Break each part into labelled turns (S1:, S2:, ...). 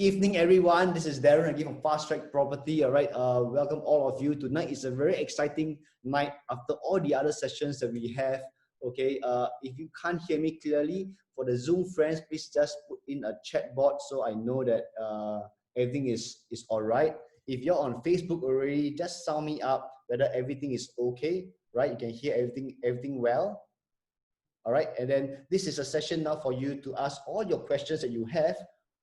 S1: Evening, everyone. This is Darren again from Fast Track Property. All right, welcome all of you. Tonight is a very exciting night after all the other sessions that we have. Okay, if you can't hear me clearly, for the Zoom friends, please just put in a chat box so I know that everything is all right. If you're on Facebook already, just sound me up whether everything is okay. Right, you can hear everything well. All right, and then this is a session now for you to ask all your questions that you have.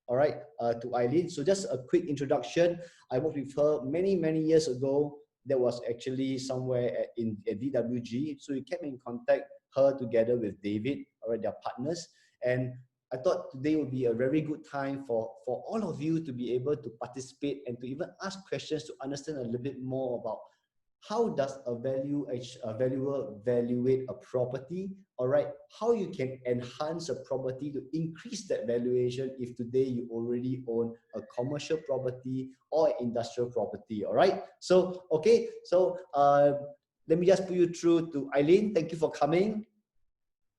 S1: All right, to Eleen. So just a quick introduction. I worked with her many years ago. That was actually somewhere at DWG. So we came in contact her together with David, all right, their partners. And I thought today would be a very good time for all of you to be able to participate and to even ask questions to understand a little bit more about how does a valuer evaluate a property, all right? How you can enhance a property to increase that valuation if today you already own a commercial property or industrial property, all right? So, okay, so let me just put you through to Eleen. Thank you for coming.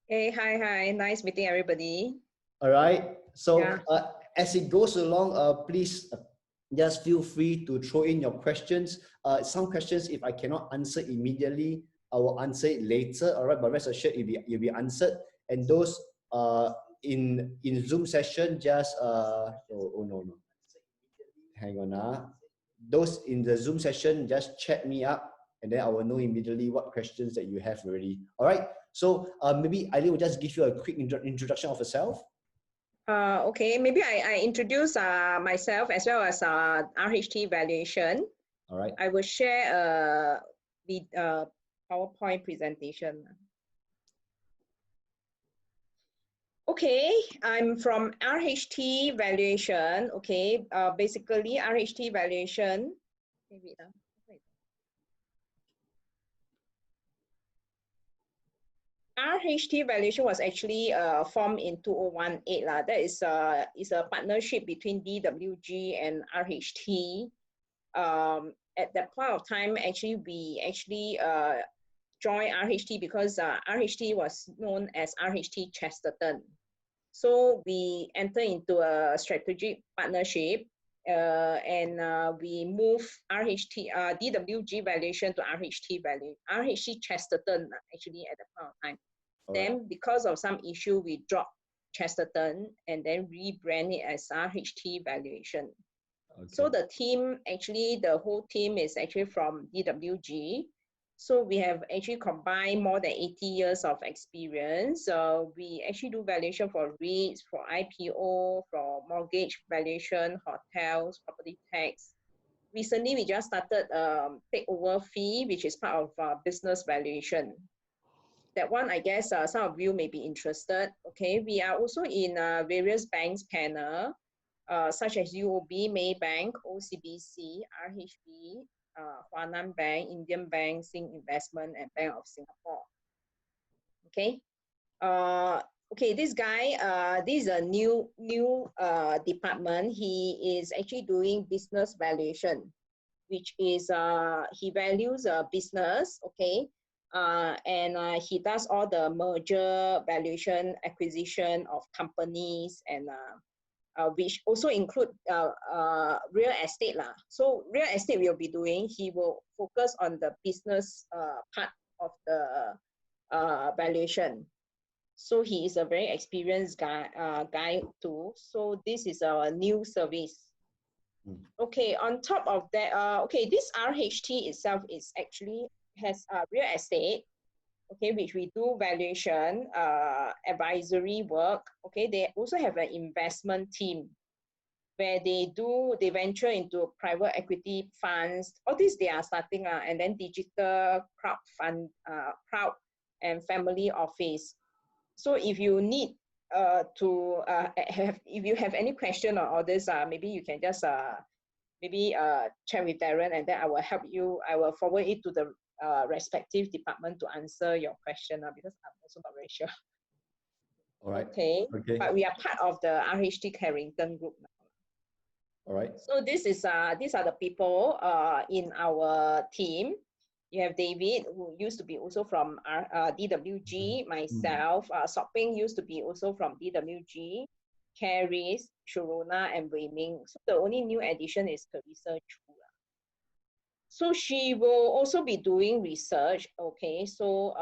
S2: Hey, hi. Nice meeting everybody.
S1: All right. So yeah. As it goes along, please just feel free to throw in your questions. Some questions, if I cannot answer immediately, I will answer it later. All right, but rest assured, you'll be answered. And those in Zoom session, just no, hang on. Those in the Zoom session, just chat me up, and then I will know immediately what questions that you have already. All right. So maybe Eleen will just give you a quick introduction of herself.
S2: Okay, maybe I introduce myself as well as RHT Valuation.
S1: All right.
S2: I will share the PowerPoint presentation. Okay, I'm from RHT Valuation. Okay, basically RHT Valuation. RHT Valuation was actually formed in 2018. That is a partnership between DWG and RHT. At that point of time, actually, we joined RHT because RHT was known as RHT Chesterton. So we entered into a strategic partnership and we moved DWG valuation to RHT Chesterton actually at the point of time. Then because of some issue, we dropped Chesterton and then rebranded it as RHT Valuation. Okay. So the team, actually the whole team is actually from DWG. So we have actually combined more than 80 years of experience. We actually do valuation for REITs, for IPO, for mortgage valuation, hotels, property tax. Recently, we just started takeover fee, which is part of business valuation. That one, I guess some of you may be interested. Okay, we are also in various banks panel, such as UOB, Maybank, OCBC, RHB, Huanan Bank, Indian Bank, Sing Investment, and Bank of Singapore. Okay, okay. This guy, this is a new department. He is actually doing business valuation, which is he values a business. Okay. And he does all the merger, valuation, acquisition of companies, and which also include real estate lah. So real estate will be doing. He will focus on the business part of the valuation. So he is a very experienced guy too. So this is our new service. Okay. On top of that, okay, this RHT itself is actually has real estate, okay, which we do valuation, advisory work. Okay, they also have an investment team where they venture into private equity funds. All this they are starting, and then digital crowd and family office. So if you need if you have any question on all this, maybe you can just chat with Darren, and then I will help you. I will forward it to the respective department to answer your question because I'm also not very sure.
S1: All right.
S2: Okay. But we are part of the RHT Carrington group now.
S1: All right.
S2: So these are the people in our team. You have David, who used to be also from DWG. Myself, Sok Ping used to be also from DWG. Caris, Sharona, and Wei Ming. So the only new addition is Carissa Chu. So she will also be doing research. Okay, so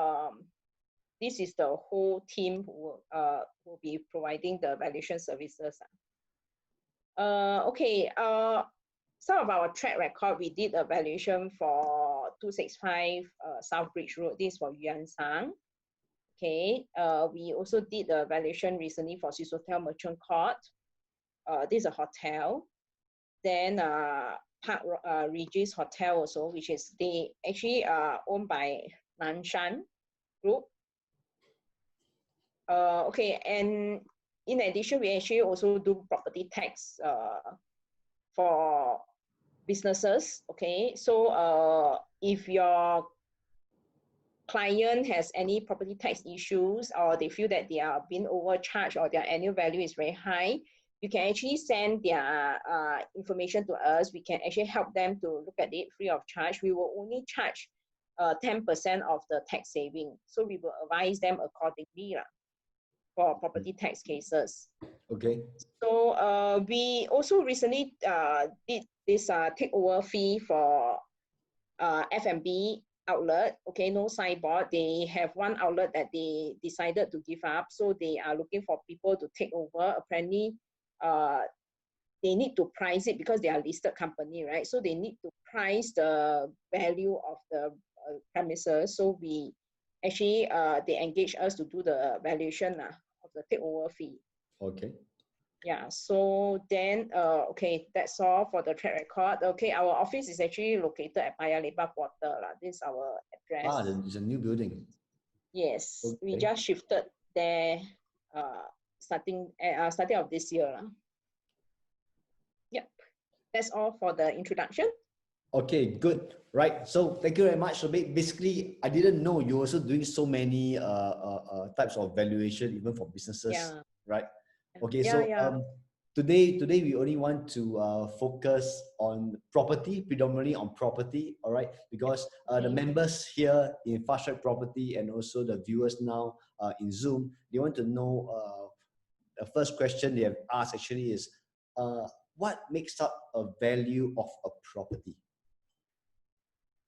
S2: this is the whole team who will be providing the valuation services. Okay, some of our track record, we did a valuation for 265 South Bridge Road. This is for Yuan Sang. Okay, we also did a valuation recently for Swissotel Merchant Court. This is a hotel. Then Park Regis Hotel also, which is they actually are owned by Nanshan Group. Okay, and in addition, we actually also do property tax for businesses. Okay, so if your client has any property tax issues, or they feel that they are being overcharged or their annual value is very high, you can actually send their information to us. We can actually help them to look at it free of charge. We will only charge 10% of the tax saving. So we will advise them accordingly for property tax cases.
S1: Okay.
S2: So we also recently did this takeover fee for F&B outlet. Okay, no signboard. They have one outlet that they decided to give up. So they are looking for people to take over. Apparently, they need to price it because they are a listed company, right? So they need to price the value of the premises. So we actually, they engage us to do the valuation of the takeover fee.
S1: Okay.
S2: Yeah, so then, okay, that's all for the track record. Okay, our office is actually located at Paya Lebar Quarter. This is our address.
S1: Ah, it's a new building.
S2: Yes,
S1: okay.
S2: We just shifted there starting of this year. Yep, that's all for the introduction.
S1: Okay, good. Right. So thank you very much. So basically, I didn't know you're also doing so many types of valuation, even for businesses.
S2: Yeah.
S1: Right. Okay.
S2: Yeah,
S1: So
S2: yeah.
S1: today we only want to focus on property, predominantly on property. All right. Because the members here in Fast Track Property and also the viewers now in Zoom, they want to know. The first question they have asked actually is, what makes up a value of a property?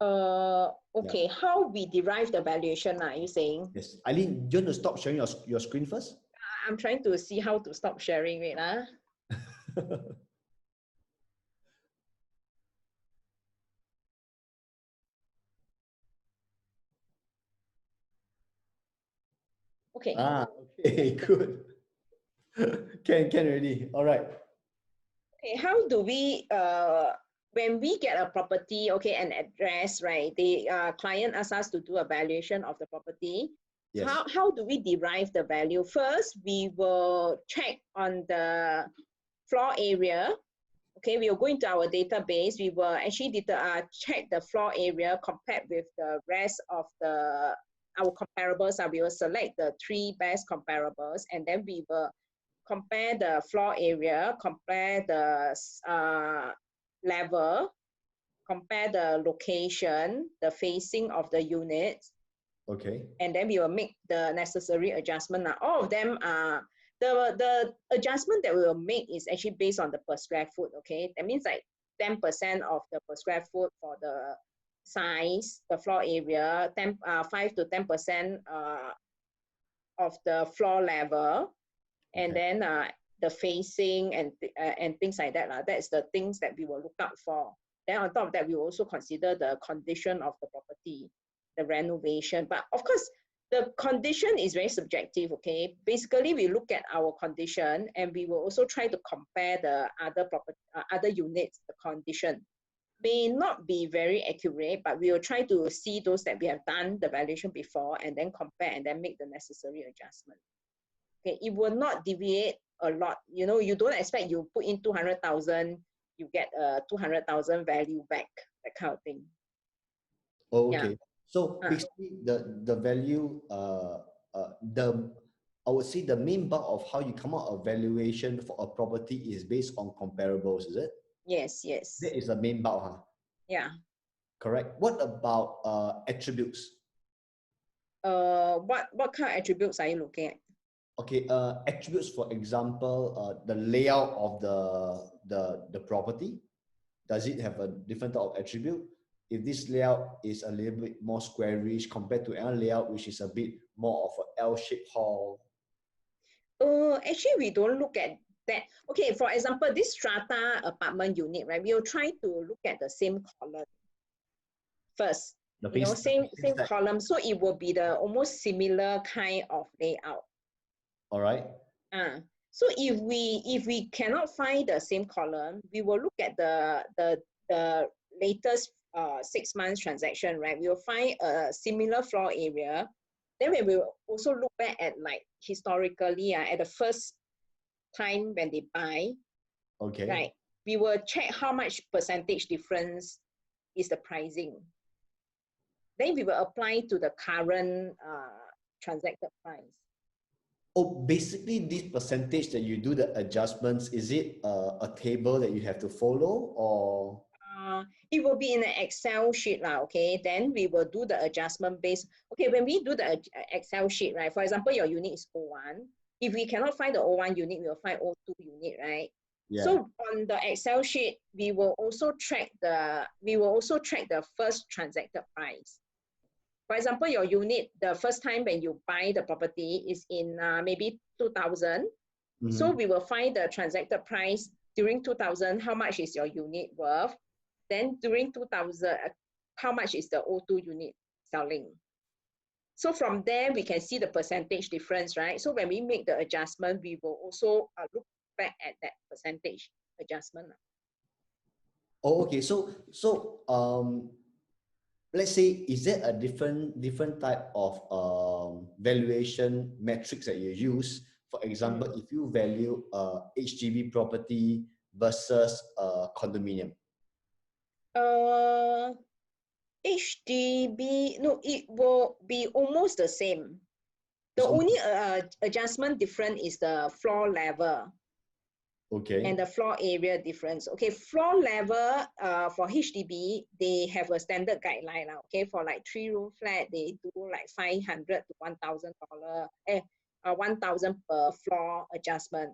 S2: Okay, yeah. How we derive the valuation, are you saying?
S1: Yes. Eleen, do you want to stop sharing your screen first?
S2: I'm trying to see how to stop sharing it. Okay.
S1: Ah, okay, good. Can already. All right.
S2: Okay, how do we when we get a property, okay, an address, right? The client asks us to do a valuation of the property. Yes. How do we derive the value? First, we will check on the floor area. Okay, we will go into our database. We will actually check the floor area compared with the rest of our comparables. We will select the 3 best comparables, and then we will compare the floor area, compare the level, compare the location, the facing of the units.
S1: Okay.
S2: And then we will make the necessary adjustment. All of them are, the adjustment that we will make is actually based on the per square foot, okay? That means like 10% of the per square foot for the size, the floor area, 5 to 10% of the floor level, and then the facing and things like that. That's the things that we will look out for. Then on top of that, we will also consider the condition of the property, the renovation. But of course, the condition is very subjective, okay? Basically, we look at our condition and we will also try to compare the other units, the condition. May not be very accurate, but we will try to see those that we have done the valuation before and then compare and then make the necessary adjustment. Okay, it will not deviate a lot. You know, you don't expect you put in 200,000, you get a 200,000 value back, that kind of thing.
S1: Oh, okay. Yeah. So basically, the value, I would say the main bulk of how you come out a valuation for a property is based on comparables, is it?
S2: Yes, yes.
S1: That is the main bulk, huh?
S2: Yeah.
S1: Correct. What about attributes?
S2: What kind of attributes are you looking at?
S1: Okay, attributes, for example, the layout of the property. Does it have a different type of attribute? If this layout is a little bit more squarish compared to another layout which is a bit more of an L-shaped hall.
S2: Actually, we don't look at that. Okay, for example, this strata apartment unit, right? We'll try to look at the same column first.
S1: The
S2: You know,
S1: base,
S2: same column, so it will be the almost similar kind of layout.
S1: all right.
S2: So if we cannot find the same column, we will look at the latest 6 months transaction, right? We will find a similar floor area. Then we will also look back at like historically at the first time when they buy.
S1: Okay.
S2: Right. We will check how much percentage difference is the pricing. Then we will apply to the current transacted price.
S1: Oh, basically this percentage that you do the adjustments, is it a table that you have to follow, or?
S2: It will be in an Excel sheet, okay? Then we will do the adjustment based. Okay, when we do the Excel sheet, right? For example, your unit is O1. If we cannot find the O1 unit, we will find O2 unit, right?
S1: Yeah.
S2: So on the Excel sheet, we will also track the first transacted price. For example, your unit, the first time when you buy the property is in maybe 2000. Mm-hmm. So we will find the transacted price during 2000, how much is your unit worth? Then during 2000, how much is the O2 unit selling? So from there, we can see the percentage difference, right? So when we make the adjustment, we will also look back at that percentage adjustment.
S1: Oh, okay. So let's say, is there a different type of valuation metrics that you use? For example, if you value HDB property versus condominium.
S2: HDB, no, it will be almost the same. The only adjustment different is the floor level.
S1: Okay.
S2: And the floor area difference. Okay, floor level for HDB, they have a standard guideline. Okay, for like 3-room flat, they do like $500 to $1,000, 1,000 per floor adjustment.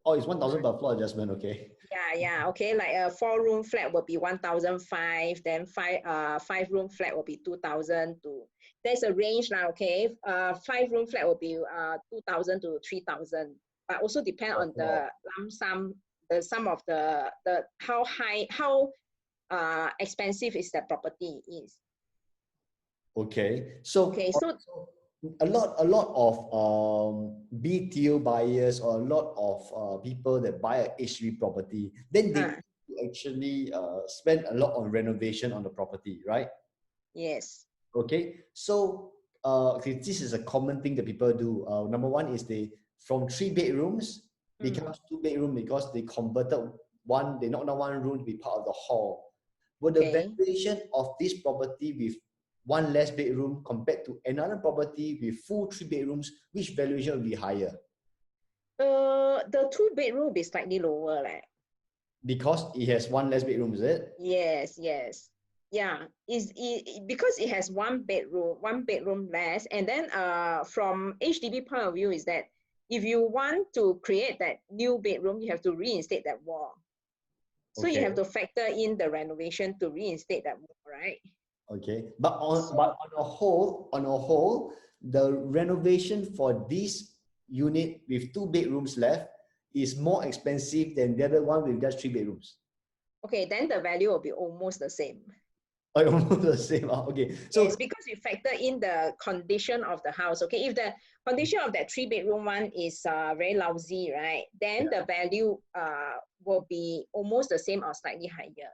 S1: Oh, it's 1,000 per floor adjustment, okay.
S2: Yeah, okay. Like a 4-room flat will be 1,500, then 5-room flat will be 2,000 to. There's a range now, okay. 5-room flat will be 2,000 to 3,000, but also depend on the lump sum, the sum of the how expensive is the property is.
S1: Okay, so a lot of BTO buyers, or a lot of people that buy a HDB property, then they actually spend a lot on renovation on the property, right?
S2: Yes.
S1: Okay, so okay, this is a common thing that people do. Number one is they, from 3 bedrooms becomes 2 bedroom because they converted one, they knocked down one room to be part of the hall. But the valuation of this property with one less bedroom compared to another property with full 3 bedrooms, which valuation will be higher?
S2: The 2 bedroom will be slightly lower, right?
S1: Because it has one less bedroom, is it?
S2: Yes. Yeah, because it has one bedroom less. And then from HDB point of view is that if you want to create that new bedroom, you have to reinstate that wall. So you have to factor in the renovation to reinstate that wall, right?
S1: Okay, but on a whole, the renovation for this unit with 2 bedrooms left is more expensive than the other one with just 3 bedrooms.
S2: Okay, then the value will be almost the same.
S1: Almost the same. Okay, so
S2: yes, because you factor in the condition of the house. Okay, if the condition of that 3-bedroom one is very lousy, right, then the value will be almost the same or slightly higher.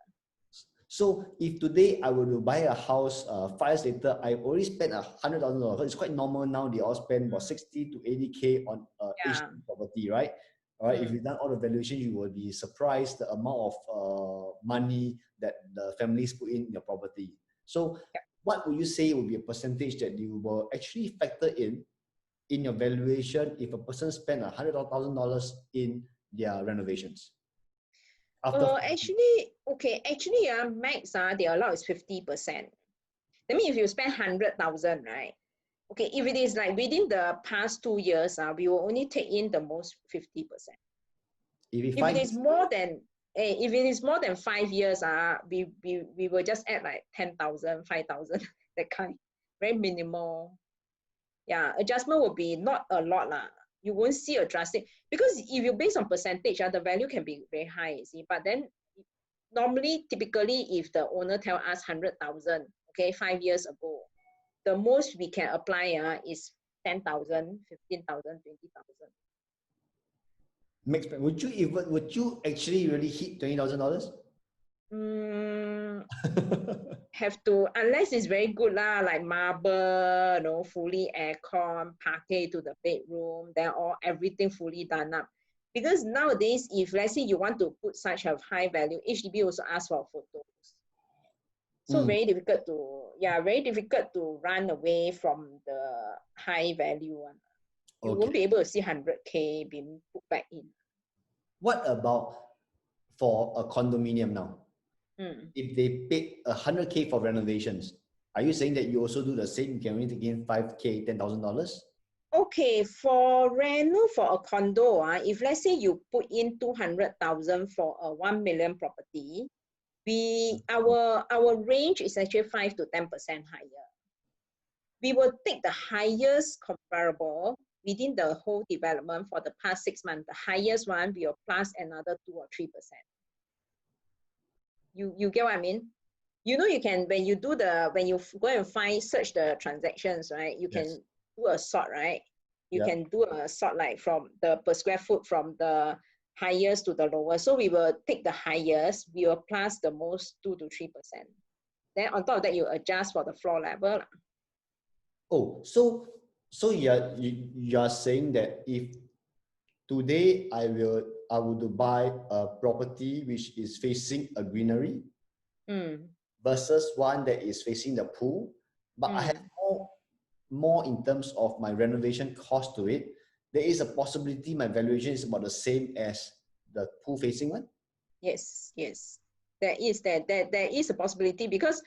S1: So if today I were to buy a house 5 years later, I already spent $100,000. It's quite normal now. They all spend about 60 to 80K on HDB property, right? All right. If you've done all the valuation, you will be surprised the amount of money that the families put in your property. So what would you say would be a percentage that you will actually factor in your valuation if a person spent $100,000 in their renovations?
S2: Actually, max they allow is 50%. That means if you spend 100,000, right? Okay, if it is like within the past 2 years, we will only take in the most 50%. If it is more than if it is more than 5 years, we will just add like 10,000, 5,000, that kind, very minimal. Yeah, adjustment will be not a lot lah. You won't see a drastic, because if you base on percentage, the value can be very high, you see. But then normally, typically, if the owner tell us 100,000, okay, 5 years ago, the most we can apply is 10,000, 15,000, 20,000.
S1: Would you actually really hit $20,000?
S2: Have to, unless it's very good lah, like marble, you know, fully aircon, parquet to the bedroom, then everything fully done up. Because nowadays, if let's say you want to put such a high value, HDB also asks for photos. So very difficult to run away from the high value one. You won't be able to see 100K being put back in.
S1: What about for a condominium now? If they paid 100K for renovations, are you saying that you also do the same? You can only take in 5K, $10,000?
S2: Okay, for reno for a condo, if let's say you put in 200,000 for a 1 million property, our range is actually 5 to 10% higher. We will take the highest comparable within the whole development for the past 6 months. The highest one, we will plus another 2 or 3%. You get what I mean? You know, you can, when you go and search the transactions, right? You can do a sort, right? You can do a sort like from the per square foot from the highest to the lowest. So we will take the highest, we will plus the most 2 to 3%. Then on top of that, you adjust for the floor level.
S1: Oh, so you are saying that if today I would buy a property which is facing a greenery versus one that is facing the pool, but I have more in terms of my renovation cost to it, there is a possibility my valuation is about the same as the pool facing one? Yes.
S2: There is a possibility, because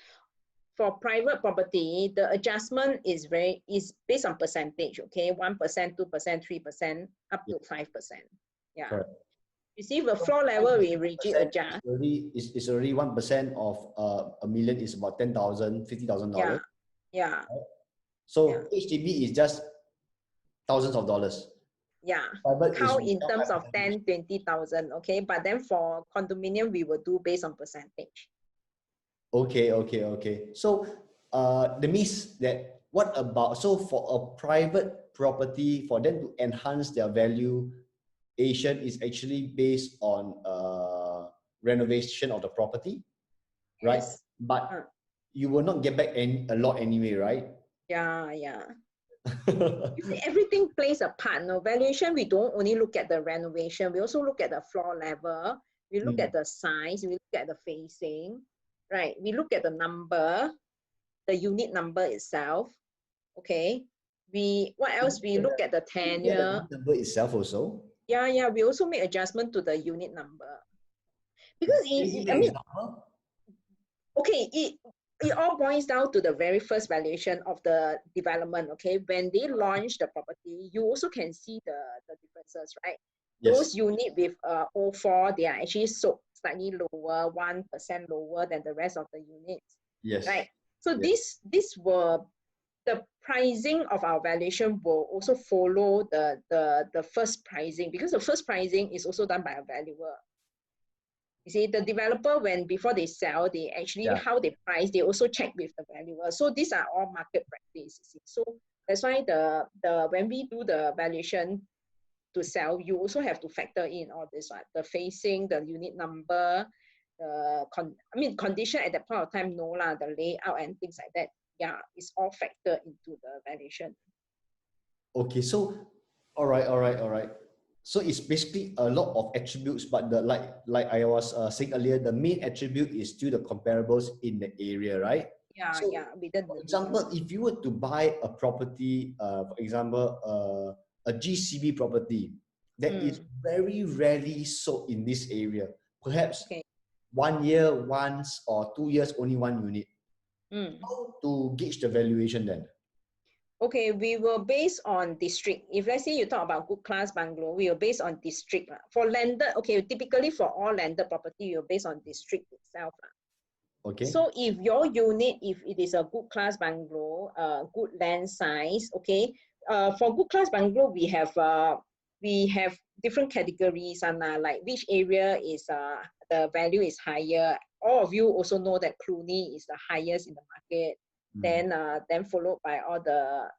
S2: for private property, the adjustment is based on percentage, okay? 1%, 2%, 3%, up to 5%. Yeah. Correct. You see, the floor level, we rigid adjust.
S1: It's already 1% of a million is about $10,000, $50,000.
S2: Yeah.
S1: Right? So HDB is just thousands of dollars.
S2: Yeah. How in terms of 10, 20,000, okay? But then for condominium, we will do based on percentage.
S1: Okay. So that means that what about, so for a private property, for them to enhance their valuation is actually based on renovation of the property, right?
S2: Yes.
S1: But you will not get back a lot anyway, right?
S2: Yeah. You see, everything plays a part. No, valuation, we don't only look at the renovation, we also look at the floor level, we look at the size, we look at the facing. Right, we look at the number, the unit number itself. Okay, what else? We look at the tenure.
S1: The number itself also.
S2: Yeah. We also make adjustment to the unit number, because it all boils down to the very first valuation of the development. Okay, when they launch the property, you also can see the differences, right? Yes. Those units with 04, they are actually sold slightly lower, 1% lower than the rest of the units.
S1: Yes.
S2: Right. So this were the pricing of our valuation will also follow the first pricing, because the first pricing is also done by a valuer. You see, the developer, before they sell, they actually how they price, they also check with the valuer. So these are all market practices. So that's why when we do the valuation to sell, you also have to factor in all this, right? The facing, the unit number, condition at that point of time, no lah, the layout and things like that. Yeah, it's all factored into the valuation.
S1: Okay, so all right. So it's basically a lot of attributes, but like I was saying earlier, the main attribute is still the comparables in the area, right?
S2: Yeah.
S1: For example, if you were to buy a property, for example, a GCB property that is very rarely sold in this area, perhaps 1 year once or 2 years only one unit. How to gauge the valuation then?
S2: Okay, we will base on district. If let's say you talk about good class bungalow, we will base on district. For landed, okay, typically for all landed property, you're based on district itself.
S1: Okay.
S2: So if your unit, if it is a good class bungalow, good land size, okay, for good class bungalow, we have different categories, and like which area is the value is higher. All of you also know that Cluny is the highest in the market. Then followed by all the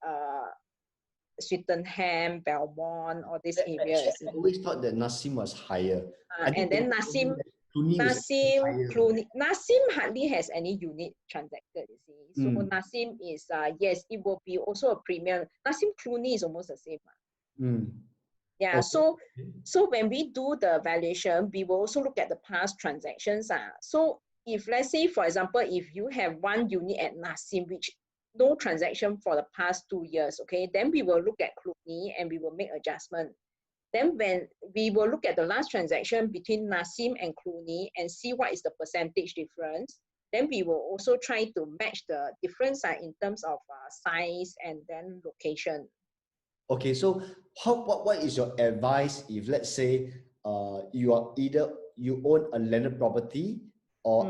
S2: Swettenham, Belmont, all these areas.
S1: I always thought that Nassim was higher.
S2: And then Nassim hardly has any unit transacted, you see. So Nassim is, yes, it will be also a premium. Nassim Cluny is almost the same. Yeah, okay. So when we do the valuation, we will also look at the past transactions. So if let's say, for example, if you have one unit at Nassim, which no transaction for the past 2 years, okay, then we will look at Cluny and we will make adjustment. Then when we will look at the last transaction between Nassim and Cluny and see what is the percentage difference, then we will also try to match the difference in terms of size and then location.
S1: Okay, so what is your advice if let's say you are either you own a landed property or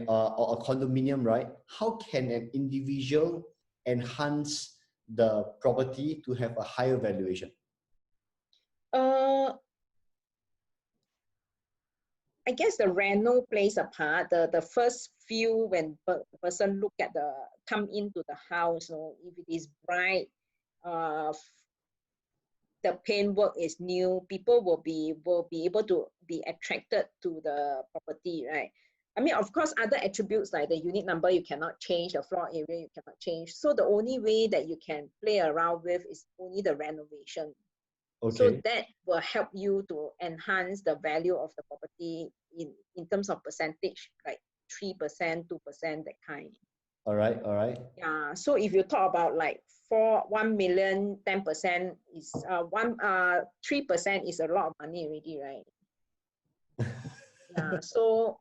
S1: or a condominium, right? How can an individual enhance the property to have a higher valuation?
S2: I guess the reno plays a part. The first few when person look at come into the house, if it is bright, the paintwork is new, people will be able to be attracted to the property, right? I mean, of course, other attributes like the unit number you cannot change, the floor area you cannot change. So the only way that you can play around with is only the renovation. Okay. So that will help you to enhance the value of the property in terms of percentage, like 3%, 2%, that kind.
S1: All right, all right.
S2: Yeah, so if you talk about like 1 million, 10% is 3% is a lot of money already, right? Yeah, so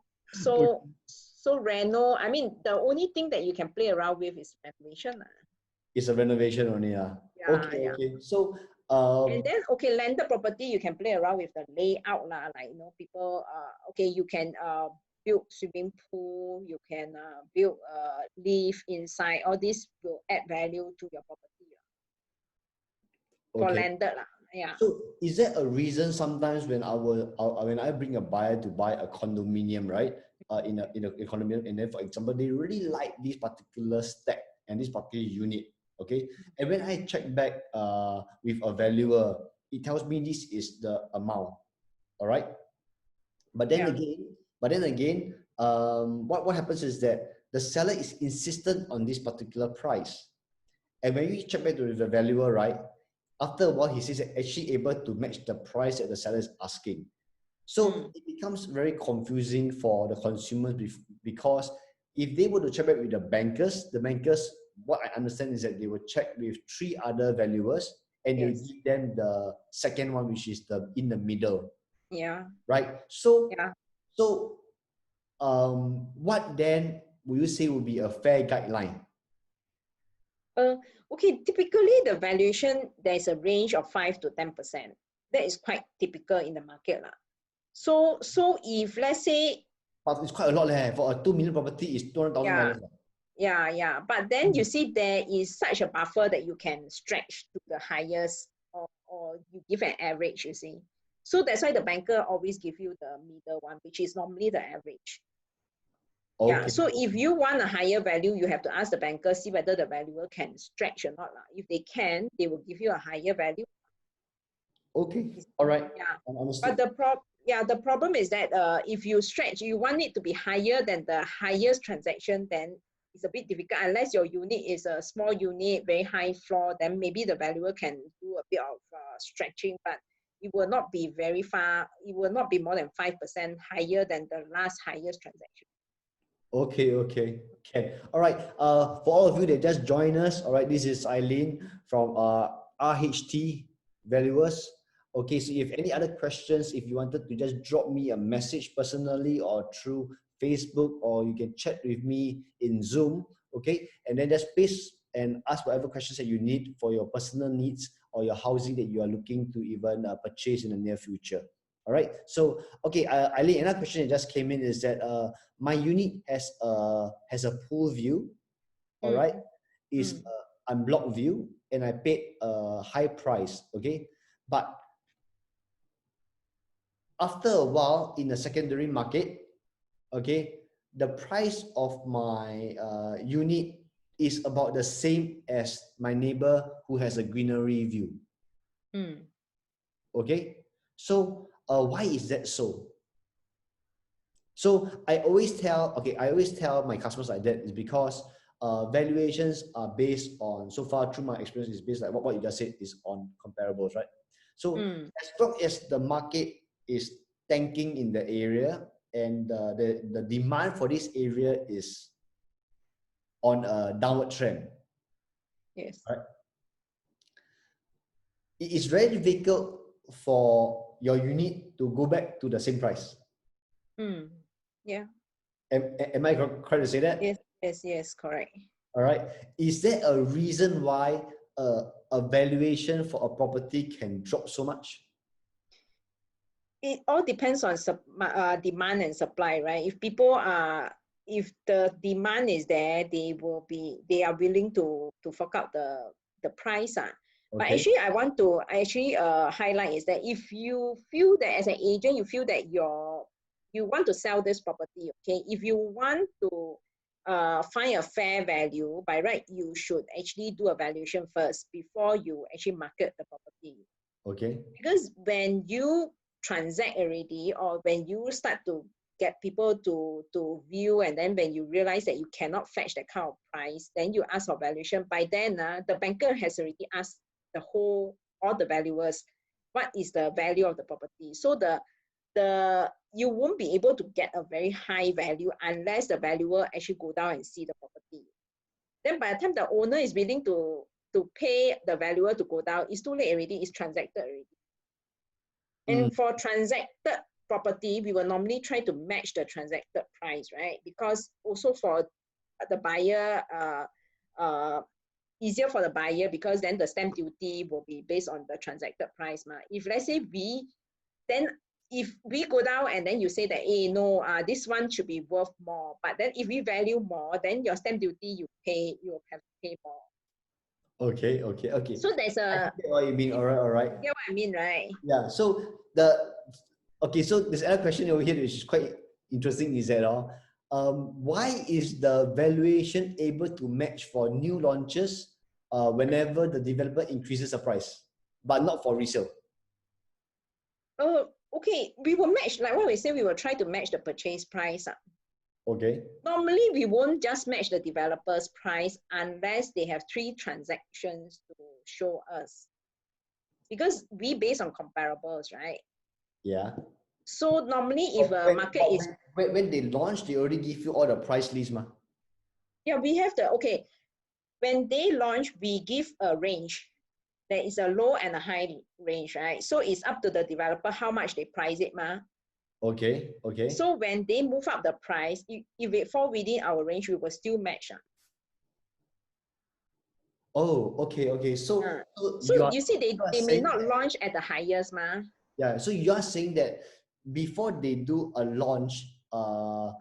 S2: reno, I mean, the only thing that you can play around with is renovation.
S1: It's a renovation only,
S2: yeah.
S1: Okay,
S2: yeah.
S1: Okay. So
S2: and then okay, landed property you can play around with the layout like people okay, you can build swimming pool, you can build lift inside. All this will add value to your property for landed yeah.
S1: So is there a reason sometimes when when I bring a buyer to buy a condominium, right? In a condominium, and then for example they really like this particular stack and this particular unit, okay? And when I check back with a valuer, it tells me this is the amount, all right? But then again, what happens is that the seller is insistent on this particular price, and when you check back to the valuer, right? After a while, he says that actually able to match the price that the seller is asking. So it becomes very confusing for the consumers because if they were to check back with the bankers, what I understand is that they will check with 3 other valuers and they give them the second one, which is in the middle.
S2: Yeah.
S1: Right. So what then would you say would be a fair guideline?
S2: Okay, typically the valuation, there's a range of 5 to 10%. That is quite typical in the market. So if let's say...
S1: But it's quite a lot for a 2 million property is $200,000.
S2: Yeah. But then you see there is such a buffer that you can stretch to the highest or you give an average, you see. So that's why the banker always give you the middle one, which is normally the average. Okay. Yeah, so if you want a higher value, you have to ask the banker, see whether the valuer can stretch or not. If they can, they will give you a higher value.
S1: Okay, all right.
S2: Yeah, but the problem is that if you stretch, you want it to be higher than the highest transaction, then it's a bit difficult. Unless your unit is a small unit, very high floor, then maybe the valuer can do a bit of stretching, but it will not be very far. It will not be more than 5% higher than the last highest transaction.
S1: Okay. All right. For all of you that just joined us, all right, this is Eleen from RHT Valuers. Okay, so if any other questions, if you wanted to just drop me a message personally or through Facebook, or you can chat with me in Zoom, okay, and then just and ask whatever questions that you need for your personal needs or your housing that you are looking to even purchase in the near future. All right. So, okay, Eileen, another question that just came in is that my unit has a pool view. All right, is unblocked view, and I paid a high price. Okay, but after a while in the secondary market, okay, the price of my unit is about the same as my neighbor who has a greenery view. Okay, so why is that so? So I always tell my customers like that is because valuations are based on, so far through my experience, is based like what you just said, is on comparables, right? So as long as the market is tanking in the area and the demand for this area is on a downward trend,
S2: Yes.
S1: right? It is very difficult for your unit to go back to the same price.
S2: Yeah.
S1: Am I correct to say that?
S2: Yes, correct.
S1: All right. Is there a reason why a valuation for a property can drop so much?
S2: It all depends on demand and supply, right? If the demand is there, they are willing to fork out the price. But
S1: Okay.
S2: actually, I want to highlight is that if you feel that as an agent, you feel that you want to sell this property, okay? If you want to find a fair value, by right, you should actually do a valuation first before you actually market the property.
S1: Okay.
S2: Because when you transact already, or when you start to get people to view, and then when you realize that you cannot fetch that kind of price, then you ask for valuation. By then, the banker has already asked all the valuers, what is the value of the property? So you won't be able to get a very high value unless the valuer actually go down and see the property. Then by the time the owner is willing to pay the valuer to go down, it's too late already, it's transacted already. And for transacted property, we will normally try to match the transacted price, right? Because also for the buyer, easier for the buyer, because then the stamp duty will be based on the transacted price. If let's say if we go down and then you say that, hey, no, this one should be worth more, but then if we value more, then your stamp duty you have to pay more.
S1: Okay.
S2: So there's
S1: I get what you mean. All right.
S2: You get what I mean, right?
S1: Yeah. So so there's another question over here which is quite interesting, is that why is the valuation able to match for new launches whenever the developer increases the price, but not for resale?
S2: Okay, we will match, like what we say, we will try to match the purchase price.
S1: Okay.
S2: Normally, we won't just match the developer's price unless they have 3 transactions to show us. Because we base on comparables, right?
S1: Yeah.
S2: So normally, if a market is...
S1: When they launch, they already give you all the price list, ma?
S2: Yeah, we have okay. When they launch, we give a range. There is a low and a high range, right? So it's up to the developer how much they price it, ma.
S1: Okay.
S2: So when they move up the price, if it fall within our range, we will still match.
S1: Oh, okay. So
S2: you see, they may not launch at the highest, ma.
S1: Yeah. So you are saying that before they do a launch for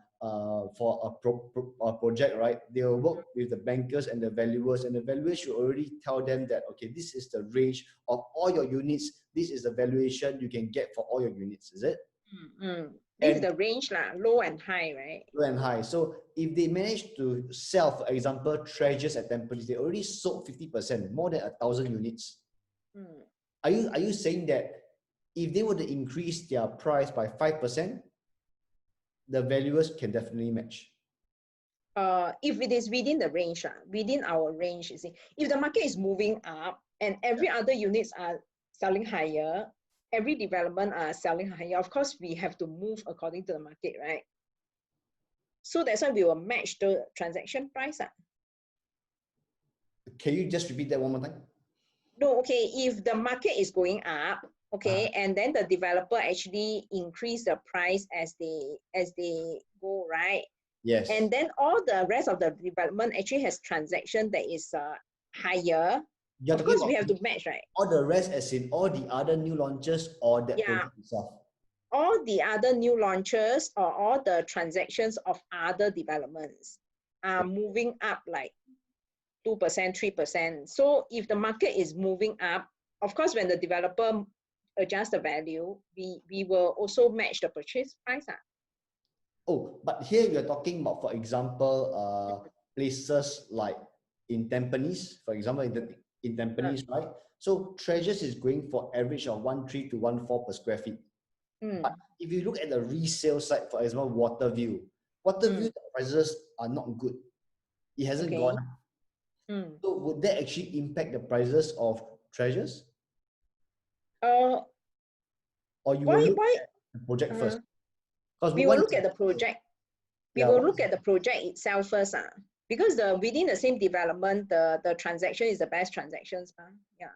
S1: a project, right? They will work with the bankers and the valuers, and the valuers should already tell them that, okay, this is the range of all your units. This is the valuation you can get for all your units. Is it?
S2: This is the range, low and high, right?
S1: Low and high. So if they manage to sell, for example, Treasures at Tampines, they already sold 50%, more than 1,000 units. Are you saying that if they were to increase their price by 5%, the valuers can definitely match?
S2: If it is within the range, within our range, you see, if the market is moving up and every other units are selling higher, every development are selling higher, of course we have to move according to the market, right? So that's why we will match the transaction price.
S1: Can you just repeat that one more time?
S2: No, okay, if the market is going up, okay, and then the developer actually increase the price as they go, right?
S1: Yes.
S2: And then all the rest of the development actually has transaction that is higher.
S1: You're
S2: Of
S1: talking
S2: course, we
S1: about
S2: have to match, right?
S1: all the rest, as in all the other new launches or that
S2: Yeah.
S1: project itself?
S2: All the other new launches or all the transactions of other developments are moving up like 2%, 3%. So if the market is moving up, of course, when the developer adjusts the value, we will also match the purchase price.
S1: Oh, but here you're talking about, for example, places like in Tampines, for example, in Tampines, right? So Treasures is going for average of 1.3 to 1.4 per square feet. But if you look at the resale side, for example, Waterview, the prices are not good. It hasn't gone up. So would that actually impact the prices of Treasures? Or you will look at the project first? Because
S2: we will look at the project. We will look at the project itself first. Because within the same development, the transaction is the best transactions. Yeah.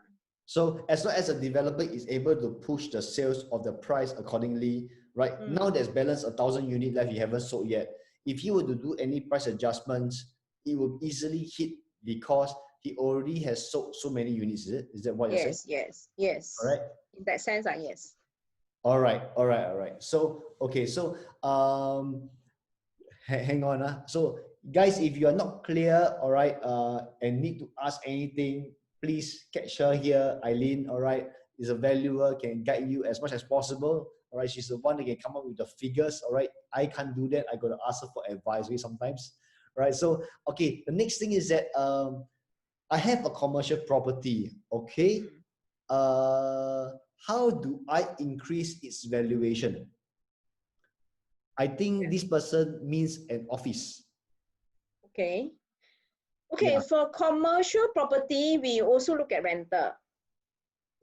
S1: So as long as a developer is able to push the sales of the price accordingly, right? Now there's balance 1,000 units left you haven't sold yet. If he were to do any price adjustments, it will easily hit because he already has sold so many units. Is that what you're saying?
S2: Yes.
S1: All right.
S2: In that sense, yes.
S1: All right. So okay, so hang on. So guys, if you are not clear, all right, and need to ask anything, please catch her here. Eleen, all right, is a valuer, can guide you as much as possible. All right, she's the one that can come up with the figures. All right, I can't do that. I got to ask her for advisory sometimes. All right, so okay, the next thing is that I have a commercial property. Okay, how do I increase its valuation? I think this person means an office.
S2: Okay, for commercial property, we also look at rental.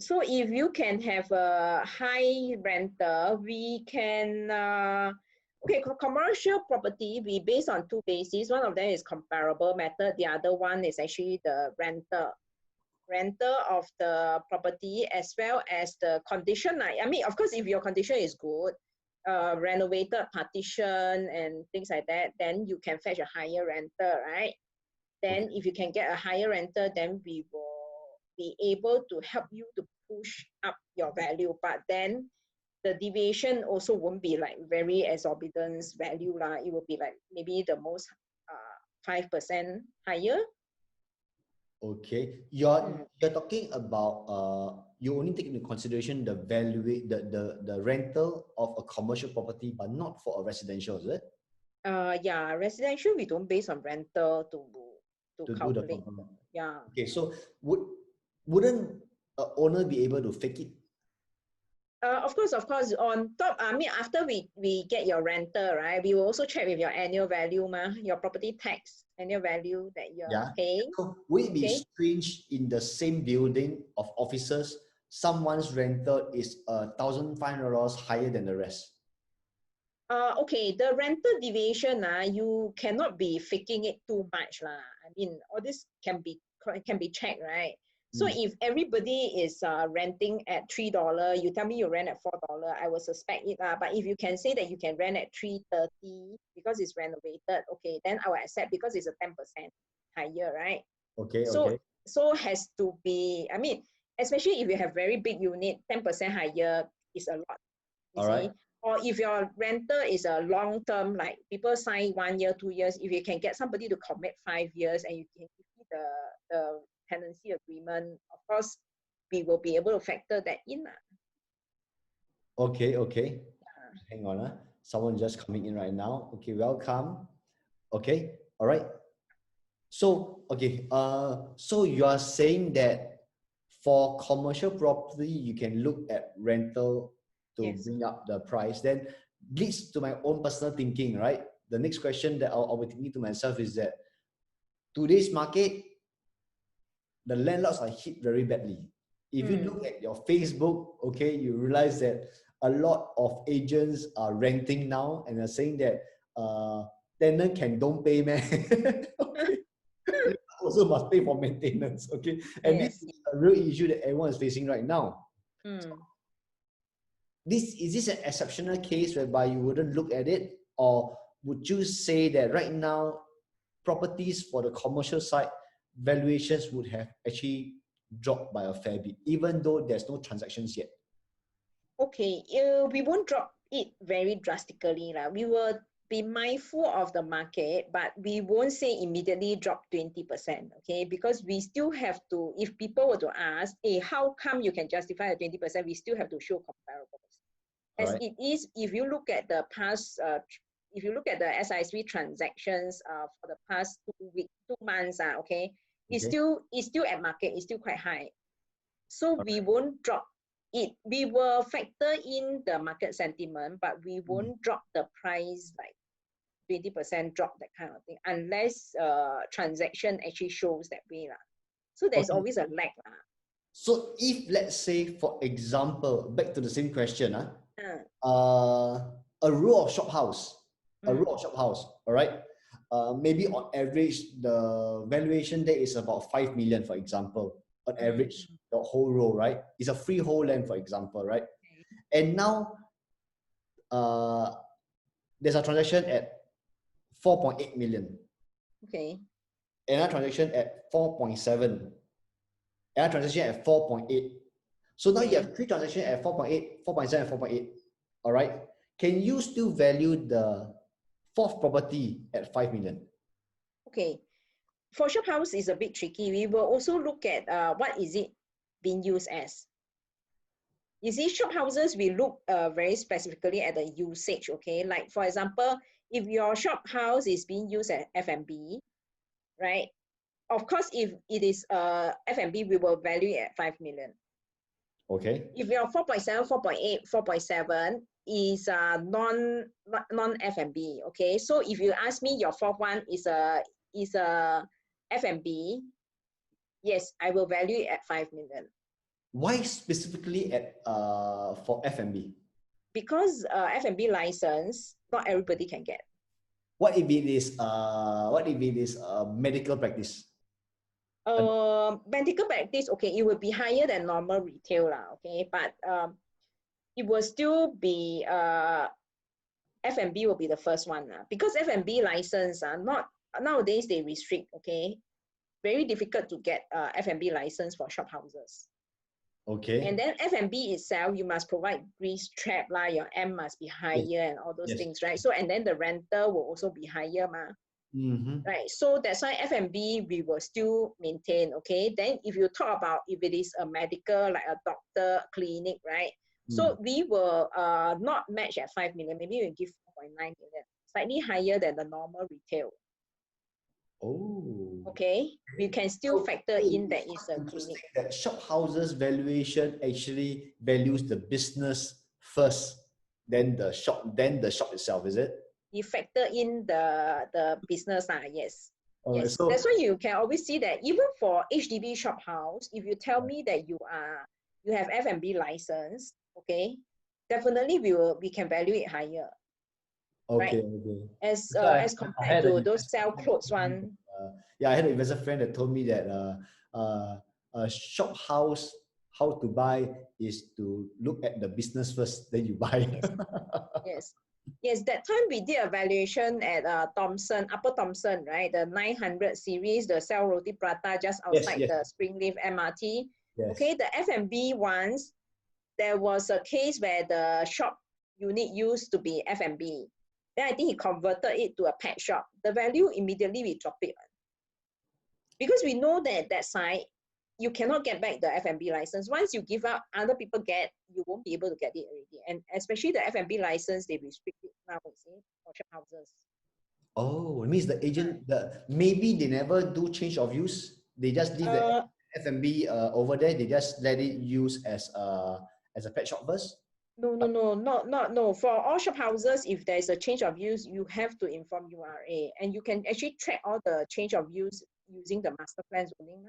S2: So if you can have a high rental, we can, for commercial property, we base on two bases. One of them is comparable method. The other one is actually the rental of the property as well as the condition. I mean, of course, if your condition is good, renovated partition and things like that, then you can fetch a higher rental, right? Then if you can get a higher rental, then we will be able to help you to push up your value. But then the deviation also won't be like very exorbitant value. It will be like maybe the most 5% higher.
S1: Okay, you're talking about you only take into consideration the value, the rental of a commercial property, but not for a residential, is it?
S2: Yeah, residential we don't base on rental to calculate.
S1: Do the component.
S2: Yeah.
S1: Okay, so wouldn't a owner be able to fake it?
S2: Of course. On top, I mean, after we get your rental, right? We will also check with your annual value, your property tax annual value that you're paying.
S1: So would it be strange in the same building of offices, someone's rental is $1,500 higher than the rest?
S2: Okay, the rental deviation, you cannot be faking it too much. I mean, all this can be checked, right? So if everybody is renting at $3, you tell me you rent at $4, I will suspect it. But if you can say that you can rent at $3.30 because it's renovated, okay, then I will accept because it's a 10% higher, right?
S1: Okay.
S2: So has to be, I mean, especially if you have very big unit, 10% higher is a lot. You see? Or if your rental is a long term, like people sign 1 year, 2 years, if you can get somebody to commit 5 years and you can give the tenancy agreement, of course, we will be able to factor that in.
S1: Okay. Hang on. Someone just coming in right now. Okay, welcome. Okay, all right. So, okay, so you are saying that for commercial property, you can look at rental to bring up the price. Then leads to my own personal thinking, right? The next question that I'll be thinking to myself is that today's market, the landlords are hit very badly. If you look at your Facebook, okay, you realize that a lot of agents are renting now and are saying that tenant don't pay, man. Okay. Also must pay for maintenance, okay? And this is a real issue that everyone is facing right now. Is this an exceptional case whereby you wouldn't look at it, or would you say that right now, properties for the commercial side, valuations would have actually dropped by a fair bit, even though there's no transactions yet?
S2: Okay, we won't drop it very drastically. We will be mindful of the market, but we won't say immediately drop 20%, okay? Because we still have to, if people were to ask, hey, how come you can justify a 20%, we still have to show comparables. As it is, if you look at the past, if you look at the SISV transactions for the past 2 months, okay, it's still at market, it's still quite high. So we won't drop it. We will factor in the market sentiment, but we won't drop the price like 20% drop, that kind of thing, unless transaction actually shows that way. So there's always a lag.
S1: So if, let's say, for example, back to the same question, a row of shop house, all right? Maybe on average, the valuation there is about 5 million, for example, on average, the whole row, right? It's a freehold land, for example, right? And now there's a transaction at 4.8 million.
S2: Okay.
S1: Another transaction at 4.7. Another transaction at 4.8. So now you have 3 transactions at 4.8, 4.7, 4.8. All right. Can you still value the 4th property at 5 million?
S2: Okay. For shop house is a bit tricky. We will also look at what is it being used as. You see, shop houses, we look very specifically at the usage, okay? Like, for example, if your shop house is being used at F&B, right? Of course, if it is F&B, we will value it at 5 million.
S1: Okay.
S2: If your 4.7, 4.8, 4.7 is non-F&B, okay? So if you ask me, your 4th one is a F&B, yes, I will value it at 5 million.
S1: Why specifically at for F&B?
S2: Because F&B license, not everybody can get.
S1: What if it is medical practice?
S2: Medical practice, okay, it will be higher than normal retail, okay, but it will still be F&B will be the first one, because F&B license not nowadays they restrict, okay, very difficult to get F&B license for shop houses.
S1: Okay.
S2: And then F&B itself, you must provide grease trap, your M must be higher and all those things, right? So, and then the rental will also be higher, right? So that's why F&B we will still maintain, okay? Then if you talk about if it is a medical, like a doctor, clinic, right? So we will not match at 5 million, maybe we give 4.9 million, slightly higher than the normal retail.
S1: Oh.
S2: Okay, we can still factor in that is a clinic.
S1: That shop houses valuation actually values the business first, then the shop itself, is it?
S2: You factor in the business, yes. Yes.
S1: So
S2: that's why you can always see that even for HDB shop house, if you tell me that you have F&B license, okay, definitely we can value it higher.
S1: Okay,
S2: right?
S1: okay.
S2: As compared to those sell clothes one.
S1: Yeah, I had an investor friend that told me that a shop house, how to buy is to look at the business first, then you buy.
S2: Yes. Yes, that time we did a valuation at Thomson, Upper Thomson, right? The 900 series, the sell roti prata just outside the Springleaf MRT.
S1: Yes.
S2: Okay, the F&B ones, there was a case where the shop unit used to be F&B. Then I think he converted it to a pet shop. The value immediately we drop it. Because we know that that side, you cannot get back the F&B license. Once you give up, other people get, you won't be able to get it already. And especially the F&B license, they restrict it now, you see, for shop houses.
S1: Oh, it means the agent, maybe they never do change of use. They just leave the F&B over there. They just let it use as a pet shop first.
S2: No. For all shop houses, if there's a change of use, you have to inform URA, and you can actually track all the change of use using the master plan zoning.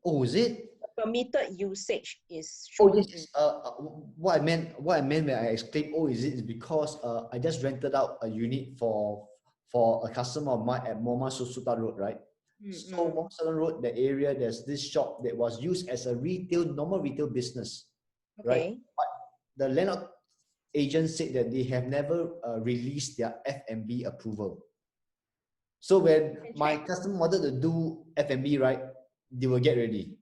S1: Oh, is it?
S2: Permitted usage is shown.
S1: Oh, yes. What I meant when I explained, is it is because I just rented out a unit for a customer of mine at Moma Susuta Road, right? So Moma Susuta Road, the area, there's this shop that was used as a normal retail business, right? But the landlord agents said that they have never released their F&B approval. So when my customer wanted to do F&B, right, they will get ready.